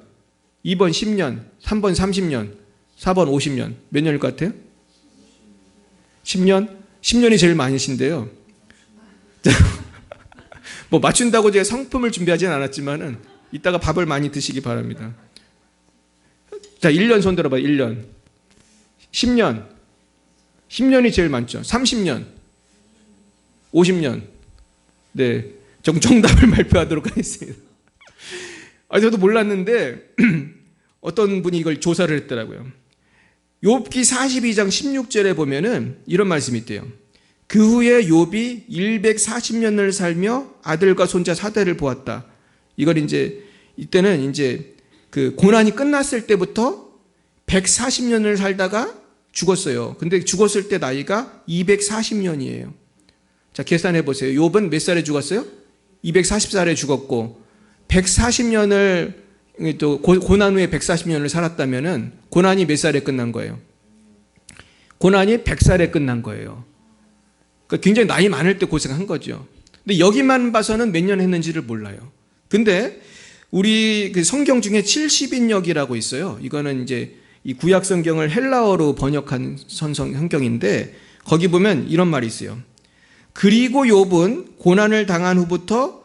2번 10년, 3번 30년, 4번 50년. 몇 년일 것 같아요? 10년? 10년이 제일 많으신데요. 뭐 맞춘다고 제가 상품을 준비하진 않았지만은 이따가 밥을 많이 드시기 바랍니다. 자, 1년 손 들어봐요. 1년. 10년. 10년이 제일 많죠. 30년. 50년. 네. 정답을 발표하도록 하겠습니다. 저도 몰랐는데 어떤 분이 이걸 조사를 했더라고요. 욥기 42장 16절에 보면은 이런 말씀이 있대요. 그 후에 욥이 140년을 살며 아들과 손자 4대를 보았다. 이걸 이때는 그 고난이 끝났을 때부터 140년을 살다가 죽었어요. 근데 죽었을 때 나이가 240년이에요. 자, 계산해 보세요. 욥은 몇 살에 죽었어요? 240살에 죽었고 140년을 또 고난 후에 140년을 살았다면은 고난이 몇 살에 끝난 거예요? 고난이 100살에 끝난 거예요. 그러니까 굉장히 나이 많을 때 고생한 거죠. 근데 여기만 봐서는 몇 년 했는지를 몰라요. 근데 우리 그 성경 중에 70인역이라고 있어요. 이거는 이 구약 성경을 헬라어로 번역한 성경인데 거기 보면 이런 말이 있어요. 그리고 욥은 고난을 당한 후부터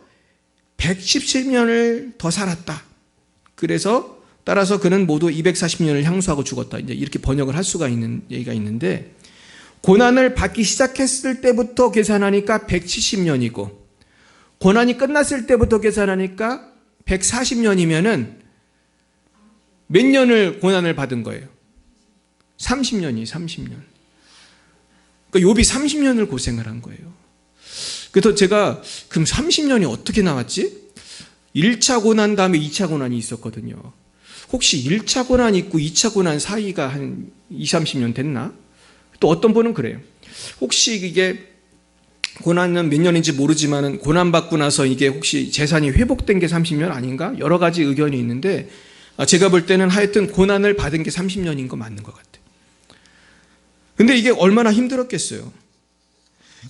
117년을 더 살았다. 그래서 따라서 그는 모두 240년을 향수하고 죽었다. 이렇게 번역을 할 수가 있는 얘기가 있는데, 고난을 받기 시작했을 때부터 계산하니까 170년이고 고난이 끝났을 때부터 계산하니까 140년이면은 몇 년을 고난을 받은 거예요? 30년이 30년. 그러니까 욥이 30년을 고생을 한 거예요. 그래서 제가 그럼 30년이 어떻게 나왔지? 1차 고난 다음에 2차 고난이 있었거든요. 혹시 1차 고난 있고 2차 고난 사이가 한 20, 30년 됐나? 또 어떤 분은 그래요. 혹시 이게 고난은 몇 년인지 모르지만은 고난받고 나서 이게 혹시 재산이 회복된 게 30년 아닌가? 여러 가지 의견이 있는데 제가 볼 때는 하여튼 고난을 받은 게 30년인 거 맞는 것 같아요. 근데 이게 얼마나 힘들었겠어요.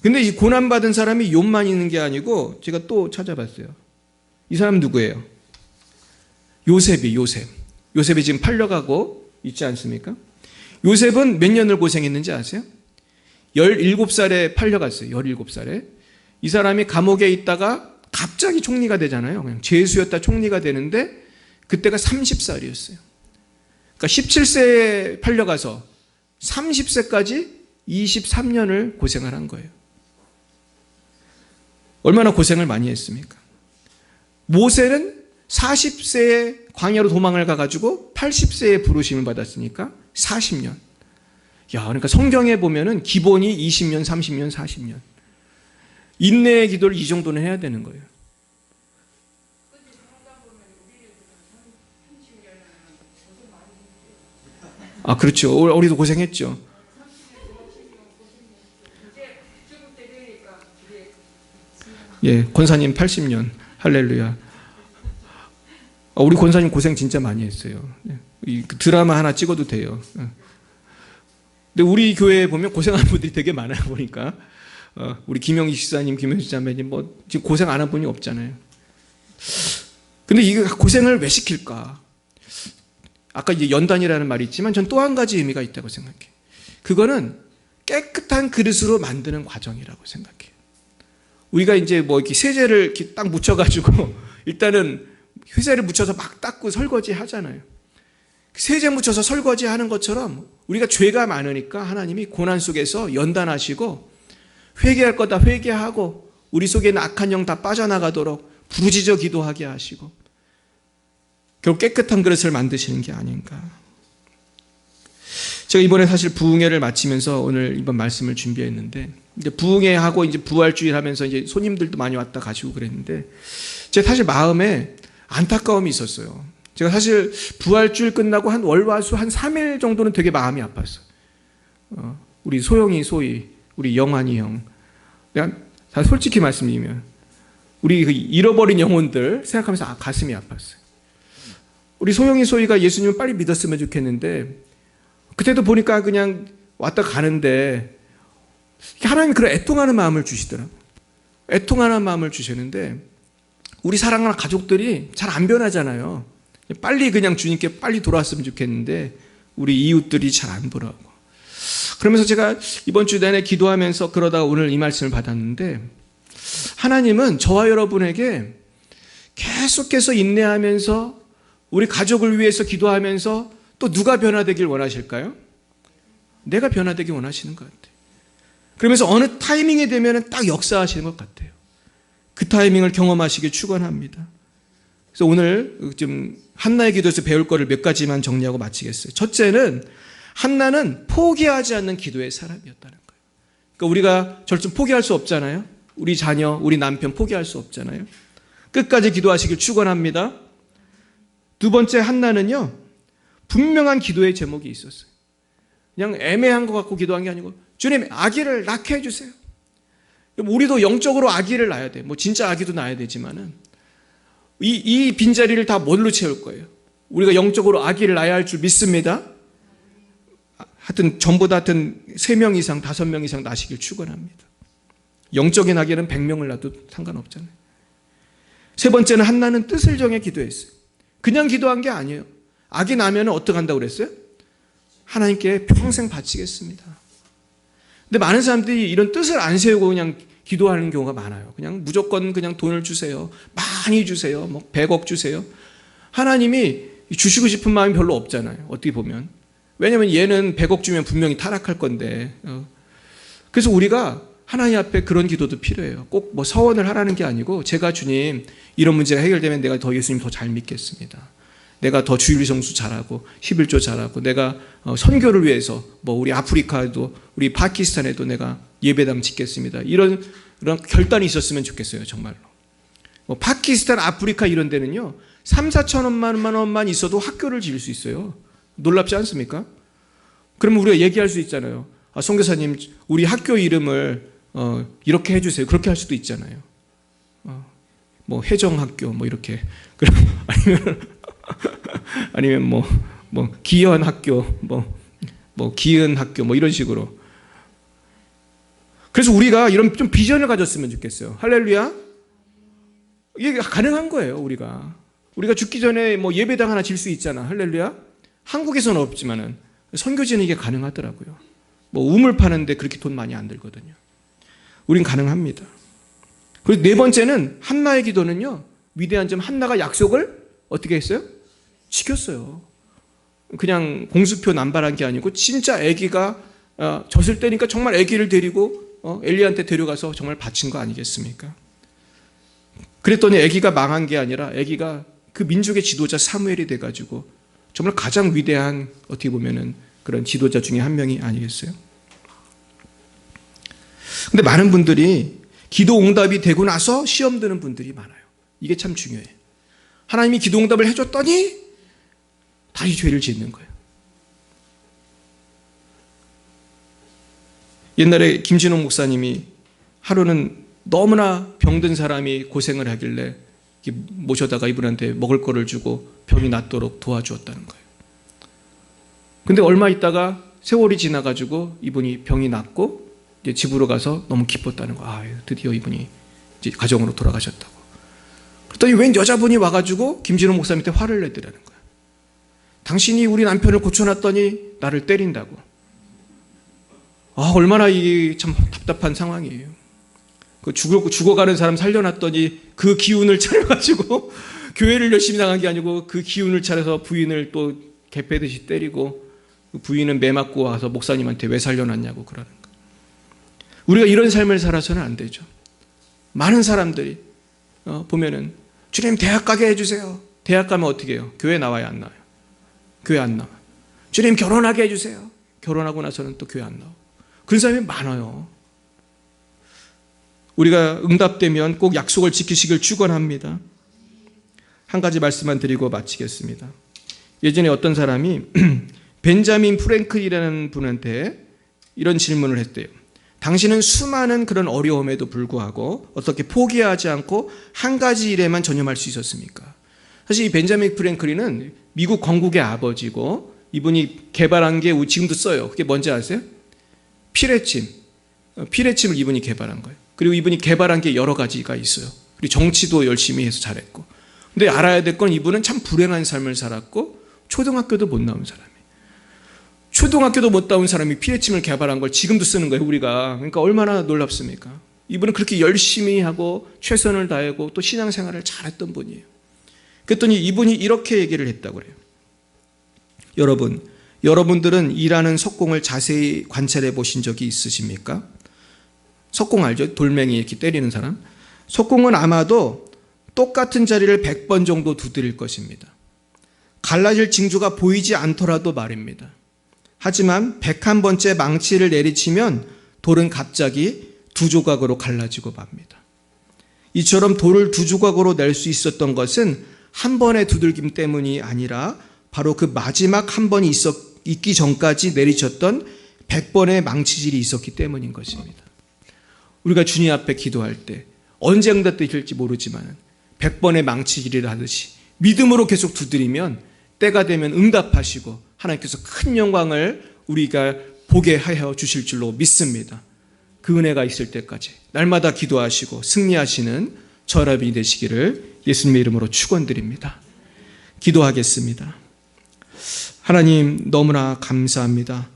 근데 이 고난받은 사람이 욥만 있는 게 아니고 제가 또 찾아봤어요. 이 사람 누구예요? 요셉이 지금 팔려가고 있지 않습니까? 요셉은 몇 년을 고생했는지 아세요? 17살에 팔려갔어요. 17살에. 이 사람이 감옥에 있다가 갑자기 총리가 되잖아요. 그냥 죄수였다 총리가 되는데 그때가 30살이었어요. 그러니까 17세에 팔려가서 30세까지 23년을 고생을 한 거예요. 얼마나 고생을 많이 했습니까? 모세는 40세에 광야로 도망을 가가지고 80세에 부르심을 받았으니까 40년. 야, 그러니까 성경에 보면은 기본이 20년, 30년, 40년. 인내의 기도를 이 정도는 해야 되는 거예요. 아, 그렇죠. 우리도 고생했죠. 예, 권사님 80년. 할렐루야. 우리 권사님 고생 진짜 많이 했어요. 이 드라마 하나 찍어도 돼요. 근데 우리 교회에 보면 고생하는 분들이 되게 많아요, 보니까. 우리 김영희 집사님, 김영희 자매님, 뭐, 지금 고생 안 한 분이 없잖아요. 근데 이 고생을 왜 시킬까? 아까 이제 연단이라는 말이 있지만 전 또 한 가지 의미가 있다고 생각해요. 그거는 깨끗한 그릇으로 만드는 과정이라고 생각해요. 우리가 이제 뭐 이렇게 세제를 이렇게 딱 묻혀가지고 일단은 세제를 묻혀서 막 닦고 설거지 하잖아요. 세제 묻혀서 설거지 하는 것처럼 우리가 죄가 많으니까 하나님이 고난 속에서 연단하시고 회개할 거 다 회개하고 우리 속에 있는 악한 영 다 빠져나가도록 부르짖어 기도하게 하시고 결국 깨끗한 그릇을 만드시는 게 아닌가. 제가 이번에 사실 부흥회를 마치면서 오늘 이번 말씀을 준비했는데 이제 부흥회하고 이제 부활주일 하면서 이제 손님들도 많이 왔다 가시고 그랬는데 제 사실 마음에 안타까움이 있었어요. 제가 사실 부활주일 끝나고 한 월화수 한 3일 정도는 되게 마음이 아팠어요. 우리 소영이 소희, 우리 영환이 형. 내가 다 솔직히 말씀드리면 우리 그 잃어버린 영혼들 생각하면서 가슴이 아팠어요. 우리 소영이 소희가 예수님을 빨리 믿었으면 좋겠는데 그때도 보니까 그냥 왔다 가는데 하나님이 그런 애통하는 마음을 주시더라고요. 애통하는 마음을 주시는데 우리 사랑하는 가족들이 잘 안 변하잖아요. 빨리 그냥 주님께 빨리 돌아왔으면 좋겠는데 우리 이웃들이 잘 안 보라고. 그러면서 제가 이번 주 내내 기도하면서 그러다가 오늘 이 말씀을 받았는데 하나님은 저와 여러분에게 계속해서 인내하면서 우리 가족을 위해서 기도하면서 또 누가 변화되길 원하실까요? 내가 변화되길 원하시는 것 같아요. 그러면서 어느 타이밍이 되면 딱 역사하시는 것 같아요. 그 타이밍을 경험하시길 축원합니다. 그래서 오늘 좀 한나의 기도에서 배울 거를 몇 가지만 정리하고 마치겠어요. 첫째는 한나는 포기하지 않는 기도의 사람이었다는 거예요. 그러니까 우리가 절대 포기할 수 없잖아요. 우리 자녀, 우리 남편 포기할 수 없잖아요. 끝까지 기도하시길 축원합니다. 두 번째 한나는요. 분명한 기도의 제목이 있었어요. 그냥 애매한 것 같고 기도한 게 아니고 주님 아기를 낳게 해주세요. 우리도 영적으로 아기를 낳아야 돼. 뭐 진짜 아기도 낳아야 되지만은 이 빈자리를 다 뭘로 채울 거예요? 우리가 영적으로 아기를 낳아야 할 줄 믿습니다. 하여튼 전부 다 하여튼 3명 이상 5명 이상 낳으시길 축원합니다. 영적인 아기는 100명을 낳아도 상관없잖아요. 세 번째는 한나는 뜻을 정해 기도했어요. 그냥 기도한 게 아니에요. 아기 낳으면 어떻게 한다고 그랬어요? 하나님께 평생 바치겠습니다. 근데 많은 사람들이 이런 뜻을 안 세우고 그냥 기도하는 경우가 많아요. 그냥 무조건 그냥 돈을 주세요. 많이 주세요. 뭐 100억 주세요. 하나님이 주시고 싶은 마음이 별로 없잖아요. 어떻게 보면. 왜냐하면 얘는 100억 주면 분명히 타락할 건데. 그래서 우리가 하나님 앞에 그런 기도도 필요해요. 꼭 뭐 서원을 하라는 게 아니고 제가 주님 이런 문제가 해결되면 내가 더 예수님 더 잘 믿겠습니다. 내가 더 주일 성수 잘하고 11조 잘하고 내가 선교를 위해서 뭐 우리 아프리카에도 우리 파키스탄에도 내가 예배당 짓겠습니다. 이런 결단이 있었으면 좋겠어요. 정말로. 뭐 파키스탄, 아프리카 이런 데는요. 3, 4천만 원만 있어도 학교를 지을 수 있어요. 놀랍지 않습니까? 그러면 우리가 얘기할 수 있잖아요. 아, 선교사님 우리 학교 이름을 이렇게 해주세요. 그렇게 할 수도 있잖아요. 뭐 해정학교 뭐 이렇게 아니면 뭐 기현 학교 뭐 기은 학교 뭐 이런 식으로. 그래서 우리가 이런 좀 비전을 가졌으면 좋겠어요. 할렐루야. 이게 가능한 거예요. 우리가 죽기 전에 뭐 예배당 하나 질 수 있잖아. 할렐루야. 한국에서는 없지만은 선교지는 이게 가능하더라고요. 뭐 우물 파는데 그렇게 돈 많이 안 들거든요. 우린 가능합니다. 그리고 네 번째는 한나의 기도는요, 위대한 점, 한나가 약속을 어떻게 했어요? 지켰어요. 그냥 공수표 남발한 게 아니고 진짜 아기가 젖을 때니까 정말 아기를 데리고 엘리한테 데려가서 정말 바친 거 아니겠습니까? 그랬더니 아기가 망한 게 아니라 아기가 그 민족의 지도자 사무엘이 돼가지고 정말 가장 위대한, 어떻게 보면은 그런 지도자 중에 한 명이 아니겠어요? 근데 많은 분들이 기도 응답이 되고 나서 시험 드는 분들이 많아요. 이게 참 중요해요. 하나님이 기도 응답을 해줬더니 다시 죄를 짓는 거예요. 옛날에 김진호 목사님이 하루는 너무나 병든 사람이 고생을 하길래 모셔다가 이분한테 먹을 거를 주고 병이 낫도록 도와주었다는 거예요. 근데 얼마 있다가 세월이 지나가지고 이분이 병이 낫고 이제 집으로 가서 너무 기뻤다는 거예요. 드디어 이분이 이제 가정으로 돌아가셨다고. 그랬더니 웬 여자분이 와가지고 김진호 목사님한테 화를 내더라는 거예요. 당신이 우리 남편을 고쳐놨더니 나를 때린다고. 얼마나 이게 참 답답한 상황이에요. 그 죽어가는 사람 살려놨더니 그 기운을 차려가지고 교회를 열심히 나간 게 아니고 그 기운을 차려서 부인을 또 개패듯이 때리고, 부인은 매 맞고 와서 목사님한테 왜 살려놨냐고 그러는 거예요. 우리가 이런 삶을 살아서는 안 되죠. 많은 사람들이 보면은 주님 대학 가게 해주세요. 대학 가면 어떻게 해요? 교회 나와요, 안 나와요? 교회 안 나와. 주님 결혼하게 해주세요. 결혼하고 나서는 또 교회 안 나와. 그런 사람이 많아요. 우리가 응답되면 꼭 약속을 지키시길 축원합니다. 한 가지 말씀만 드리고 마치겠습니다. 예전에 어떤 사람이 벤자민 프랭클이라는 분한테 이런 질문을 했대요. 당신은 수많은 그런 어려움에도 불구하고 어떻게 포기하지 않고 한 가지 일에만 전념할 수 있었습니까? 사실 이 벤자민 프랭클린은 미국 건국의 아버지고, 이분이 개발한 게 지금도 써요. 그게 뭔지 아세요? 피레침. 피레침을 이분이 개발한 거예요. 그리고 이분이 개발한 게 여러 가지가 있어요. 그리고 정치도 열심히 해서 잘했고. 근데 알아야 될 건 이분은 참 불행한 삶을 살았고 초등학교도 못 나온 사람이에요. 초등학교도 못 나온 사람이 피레침을 개발한 걸 지금도 쓰는 거예요, 우리가. 그러니까 얼마나 놀랍습니까? 이분은 그렇게 열심히 하고 최선을 다하고 또 신앙생활을 잘했던 분이에요. 그랬더니 이분이 이렇게 얘기를 했다고 그래요. 여러분들은 일하는 석공을 자세히 관찰해 보신 적이 있으십니까? 석공 알죠? 돌멩이 이렇게 때리는 사람. 석공은 아마도 똑같은 자리를 100번 정도 두드릴 것입니다. 갈라질 징조가 보이지 않더라도 말입니다. 하지만 101번째 망치를 내리치면 돌은 갑자기 두 조각으로 갈라지고 맙니다. 이처럼 돌을 두 조각으로 낼 수 있었던 것은 한 번의 두들김 때문이 아니라 바로 그 마지막 한 번이 있기 전까지 내리쳤던 100번의 망치질이 있었기 때문인 것입니다. 우리가 주님 앞에 기도할 때 언제 응답되실지 모르지만 100번의 망치질을 하듯이 믿음으로 계속 두드리면 때가 되면 응답하시고 하나님께서 큰 영광을 우리가 보게 하여 주실 줄로 믿습니다. 그 은혜가 있을 때까지 날마다 기도하시고 승리하시는 저라빈이 되시기를 예수님의 이름으로 축원드립니다. 기도하겠습니다. 하나님 너무나 감사합니다.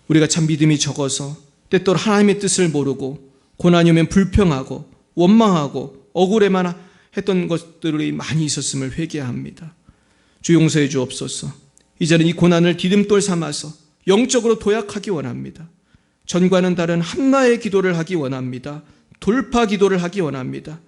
우리가 참 믿음이 적어서 때때로 하나님의 뜻을 모르고 고난이 오면 불평하고 원망하고 억울해만 했던 것들이 많이 있었음을 회개합니다. 주 용서해 주옵소서. 이제는 이 고난을 디딤돌 삼아서 영적으로 도약하기 원합니다. 전과는 다른 한나의 기도를 하기 원합니다. 돌파 기도를 하기 원합니다.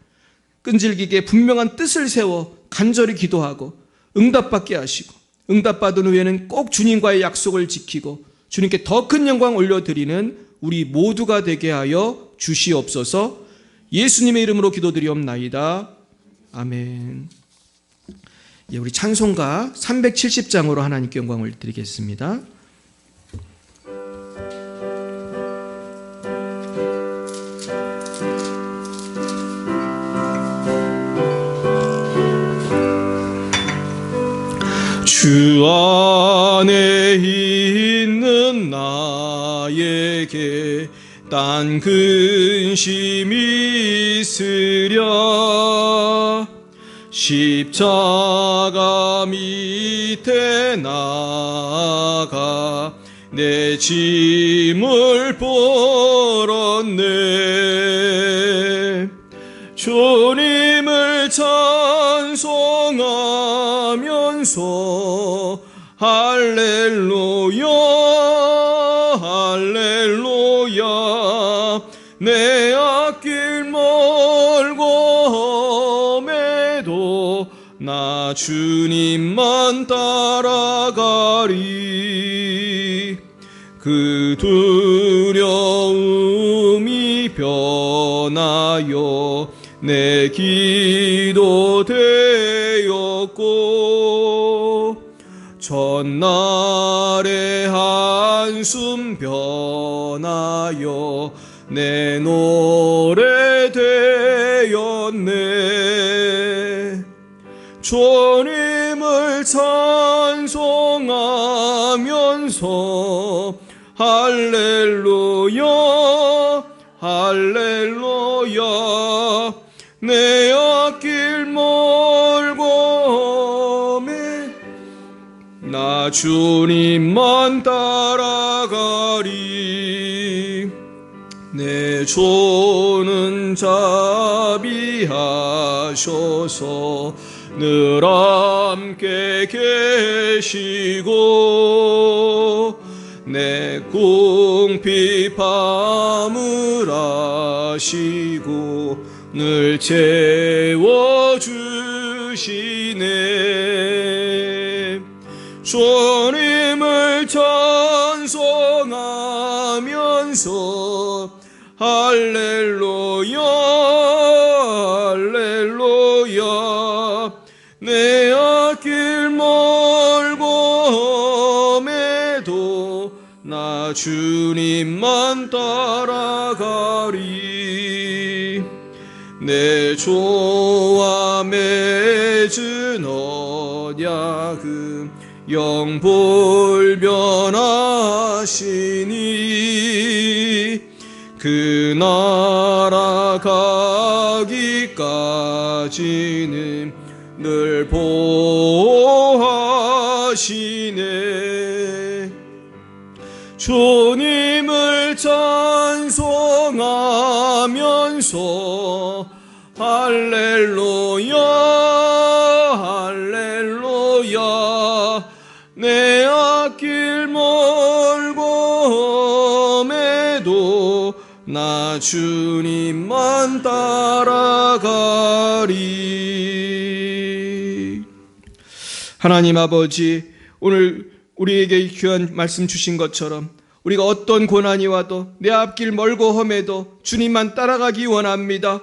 끈질기게 분명한 뜻을 세워 간절히 기도하고 응답받게 하시고, 응답받은 후에는 꼭 주님과의 약속을 지키고 주님께 더 큰 영광 올려드리는 우리 모두가 되게 하여 주시옵소서. 예수님의 이름으로 기도드리옵나이다. 아멘. 우리 찬송가 370장으로 하나님께 영광을 드리겠습니다. 주 안에 있는 나에게 딴 근심이 있으랴. 십자가 밑에 나가 내 짐을 풀었네. 주님을 찬송하면서 할렐루야 할렐루야 내 앞길 멀고 험해도 나 주님만 따라가리. 그 두려움이 변하여 내 기도 되었고 전날의 한숨 변하여 내 노래 되었네. 주님을 찬송하면서 할렐루야 할렐루야 내 앞길 멀고 험해 나 주님만 따라가리. 내 조는 자비하셔서 늘 함께 계시고 내 궁핍함을 아시고 늘 채워주시네. 주님을 찬송하면서 할렐루야 할렐루야 내 앞길 멀고 험해도 나 주님만 따라가리. 내 조와 맺은 언약은 영불변하시니 그 나라 가기까지는 늘 보호하시네. 주님을 찬송하면서 할렐루야 할렐루야 내 앞길 멀고 험해도 나 주님만 따라가리. 하나님 아버지, 오늘 우리에게 귀한 말씀 주신 것처럼 우리가 어떤 고난이 와도 내 앞길 멀고 험해도 주님만 따라가기 원합니다.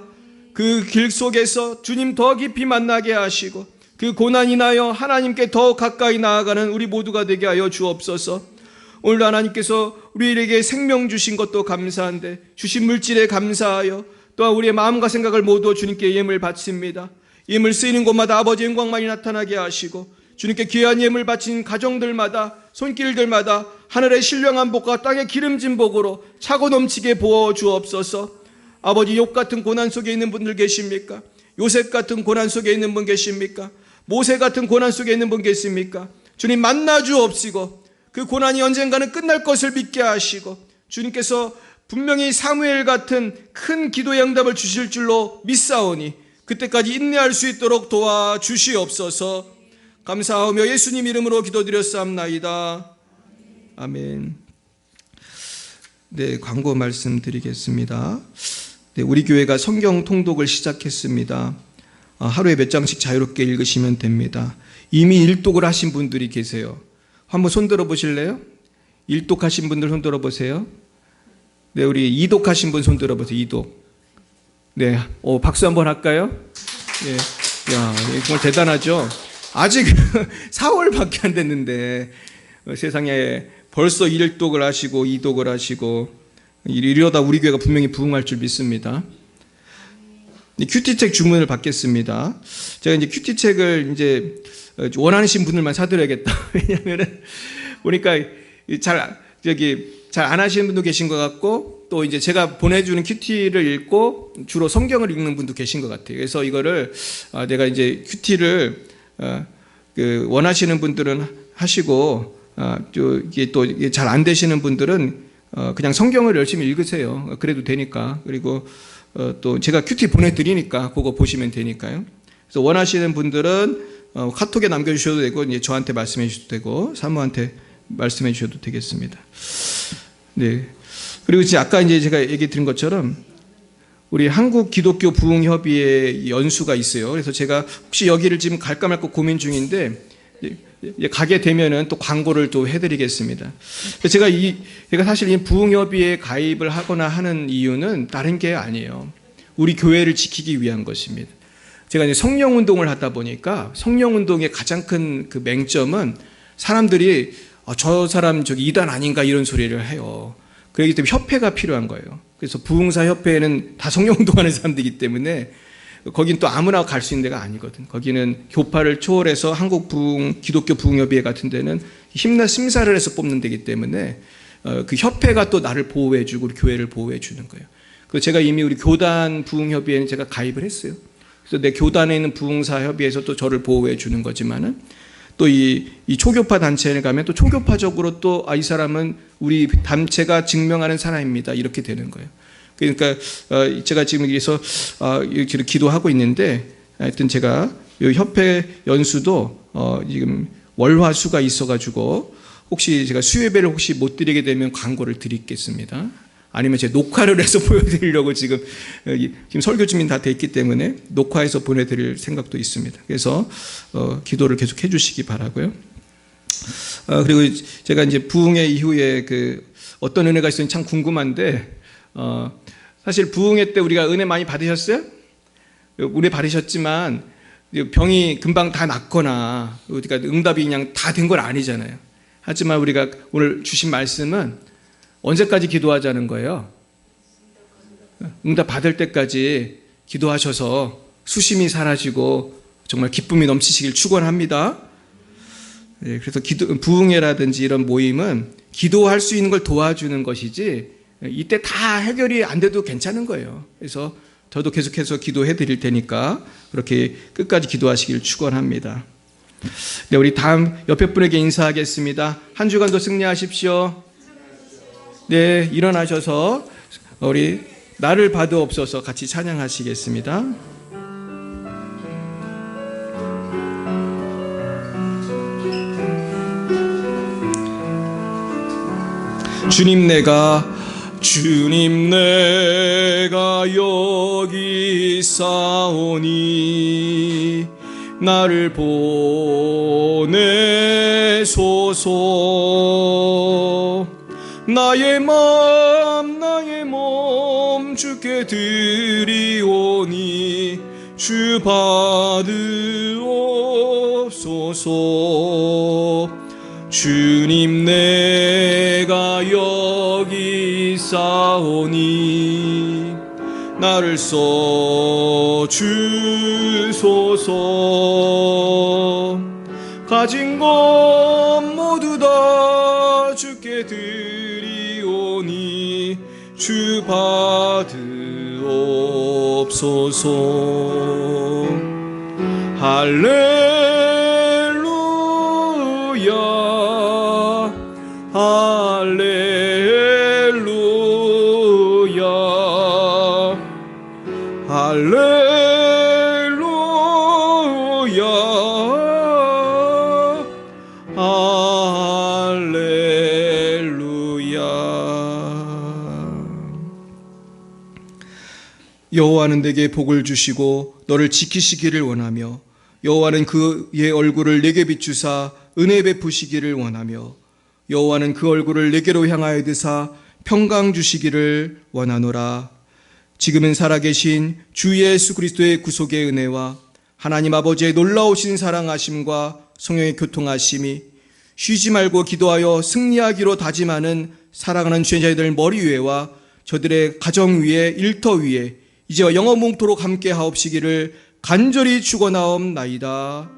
그 길 속에서 주님 더 깊이 만나게 하시고 그 고난이 인하여 하나님께 더 가까이 나아가는 우리 모두가 되게 하여 주옵소서. 오늘 하나님께서 우리에게 생명 주신 것도 감사한데 주신 물질에 감사하여 또한 우리의 마음과 생각을 모두 주님께 예물 바칩니다. 예물 쓰이는 곳마다 아버지의 영광만이 나타나게 하시고 주님께 귀한 예물 바친 가정들마다 손길들마다 하늘의 신령한 복과 땅의 기름진 복으로 차고 넘치게 부어 주옵소서. 아버지, 욥 같은 고난 속에 있는 분들 계십니까? 요셉 같은 고난 속에 있는 분 계십니까? 모세 같은 고난 속에 있는 분 계십니까? 주님 만나 주옵시고 그 고난이 언젠가는 끝날 것을 믿게 하시고 주님께서 분명히 사무엘 같은 큰 기도의 응답을 주실 줄로 믿사오니 그때까지 인내할 수 있도록 도와주시옵소서. 감사하며 예수님 이름으로 기도드렸사옵나이다. 아멘. 네, 광고 말씀드리겠습니다. 네, 우리 교회가 성경 통독을 시작했습니다. 하루에 몇 장씩 자유롭게 읽으시면 됩니다. 이미 일독을 하신 분들이 계세요. 한번 손들어 보실래요? 일독하신 분들 손들어 보세요. 네, 우리 이독하신 분 손들어 보세요. 이독. 네, 박수 한번 할까요? 네, 야, 정말 대단하죠. 아직 4월밖에 안 됐는데 세상에 벌써 일독을 하시고 이독을 하시고 이러다 우리 교회가 분명히 부흥할 줄 믿습니다. 큐티책 주문을 받겠습니다. 제가 이제 큐티책을 이제 원하시는 분들만 사드려야겠다. 왜냐면은 보니까 잘 안 하시는 분도 계신 것 같고 또 이제 제가 보내주는 큐티를 읽고 주로 성경을 읽는 분도 계신 것 같아요. 그래서 이거를 내가 이제 큐티를 원하시는 분들은 하시고 이게 또 잘 안 되시는 분들은 그냥 성경을 열심히 읽으세요. 그래도 되니까. 그리고 또 제가 큐티 보내드리니까 그거 보시면 되니까요. 그래서 원하시는 분들은 카톡에 남겨주셔도 되고 이제 저한테 말씀해 주셔도 되고 사모한테 말씀해 주셔도 되겠습니다. 네. 그리고 이제 아까 이제 제가 얘기 드린 것처럼 우리 한국 기독교 부흥협의회 연수가 있어요. 그래서 제가 혹시 여기를 지금 갈까 말까 고민 중인데 가게 되면은 또 광고를 또 해드리겠습니다. 제가 사실 이 부흥협의회에 가입을 하거나 하는 이유는 다른 게 아니에요. 우리 교회를 지키기 위한 것입니다. 제가 이제 성령운동을 하다 보니까 성령운동의 가장 큰 그 맹점은 사람들이 저 사람 저기 이단 아닌가 이런 소리를 해요. 그렇기 때문에 협회가 필요한 거예요. 그래서 부흥사협회에는 다 성령운동하는 사람들이기 때문에 거긴 또 아무나 갈 수 있는 데가 아니거든. 거기는 교파를 초월해서 한국 기독교 부흥협의회 같은 데는 힘나 심사를 해서 뽑는 데이기 때문에 그 협회가 또 나를 보호해주고 우리 교회를 보호해주는 거예요. 그래서 제가 이미 우리 교단 부흥협의회는 제가 가입을 했어요. 그래서 내 교단에 있는 부흥사협의회에서 또 저를 보호해주는 거지만은 또 이 초교파 단체에 가면 또 초교파적으로 또 이 사람은 우리 단체가 증명하는 사람입니다. 이렇게 되는 거예요. 그러니까 제가 지금 여기서 이렇게 기도하고 있는데 하여튼 제가 이 협회 연수도 지금 월화수가 있어가지고 혹시 제가 수요예배를 혹시 못 드리게 되면 광고를 드리겠습니다. 아니면 제가 녹화를 해서 보여드리려고 지금 설교 준비는 다 돼 있기 때문에 녹화해서 보내드릴 생각도 있습니다. 그래서 기도를 계속 해주시기 바라고요. 그리고 제가 이제 부흥회 이후에 그 어떤 은혜가 있었는지 참 궁금한데 사실 부흥회 때 우리가 은혜 많이 받으셨어요? 은혜 받으셨지만 병이 금방 다 낫거나 우리가 응답이 그냥 다 된 건 아니잖아요. 하지만 우리가 오늘 주신 말씀은 언제까지 기도하자는 거예요? 응답 받을 때까지 기도하셔서 수심이 사라지고 정말 기쁨이 넘치시길 축원합니다. 그래서 부흥회라든지 이런 모임은 기도할 수 있는 걸 도와주는 것이지 이때 다 해결이 안 돼도 괜찮은 거예요. 그래서 저도 계속해서 기도해 드릴 테니까 그렇게 끝까지 기도하시길 축원합니다. 네, 우리 다음 옆에 분에게 인사하겠습니다. 한 주간도 승리하십시오. 네, 일어나셔서 우리 나를 받으옵소서 같이 찬양하시겠습니다. 주님 내가 여기 있사오니 나를 보내소서. 나의 몸 주께 드리오니 주 받으옵소서. 주님 내가 여기 있사오니 나를 써주소서. 가진 것 모두 다 주께 드리오니 주 받으옵소서. 할렐루야 할렐루야 할렐루야 할렐루야. 여호와는 내게 복을 주시고 너를 지키시기를 원하며 여호와는 그의 얼굴을 내게 비추사 은혜 베푸시기를 원하며 여호와는 그 얼굴을 내게로 향하여 드사 평강 주시기를 원하노라. 지금은 살아계신 주 예수 그리스도의 구속의 은혜와 하나님 아버지의 놀라우신 사랑하심과 성령의 교통하심이 쉬지 말고 기도하여 승리하기로 다짐하는 사랑하는 죄인자들 머리 위에와 저들의 가정 위에 일터 위에 이제와 영원토록 함께 하옵시기를 간절히 축원하옵나이다.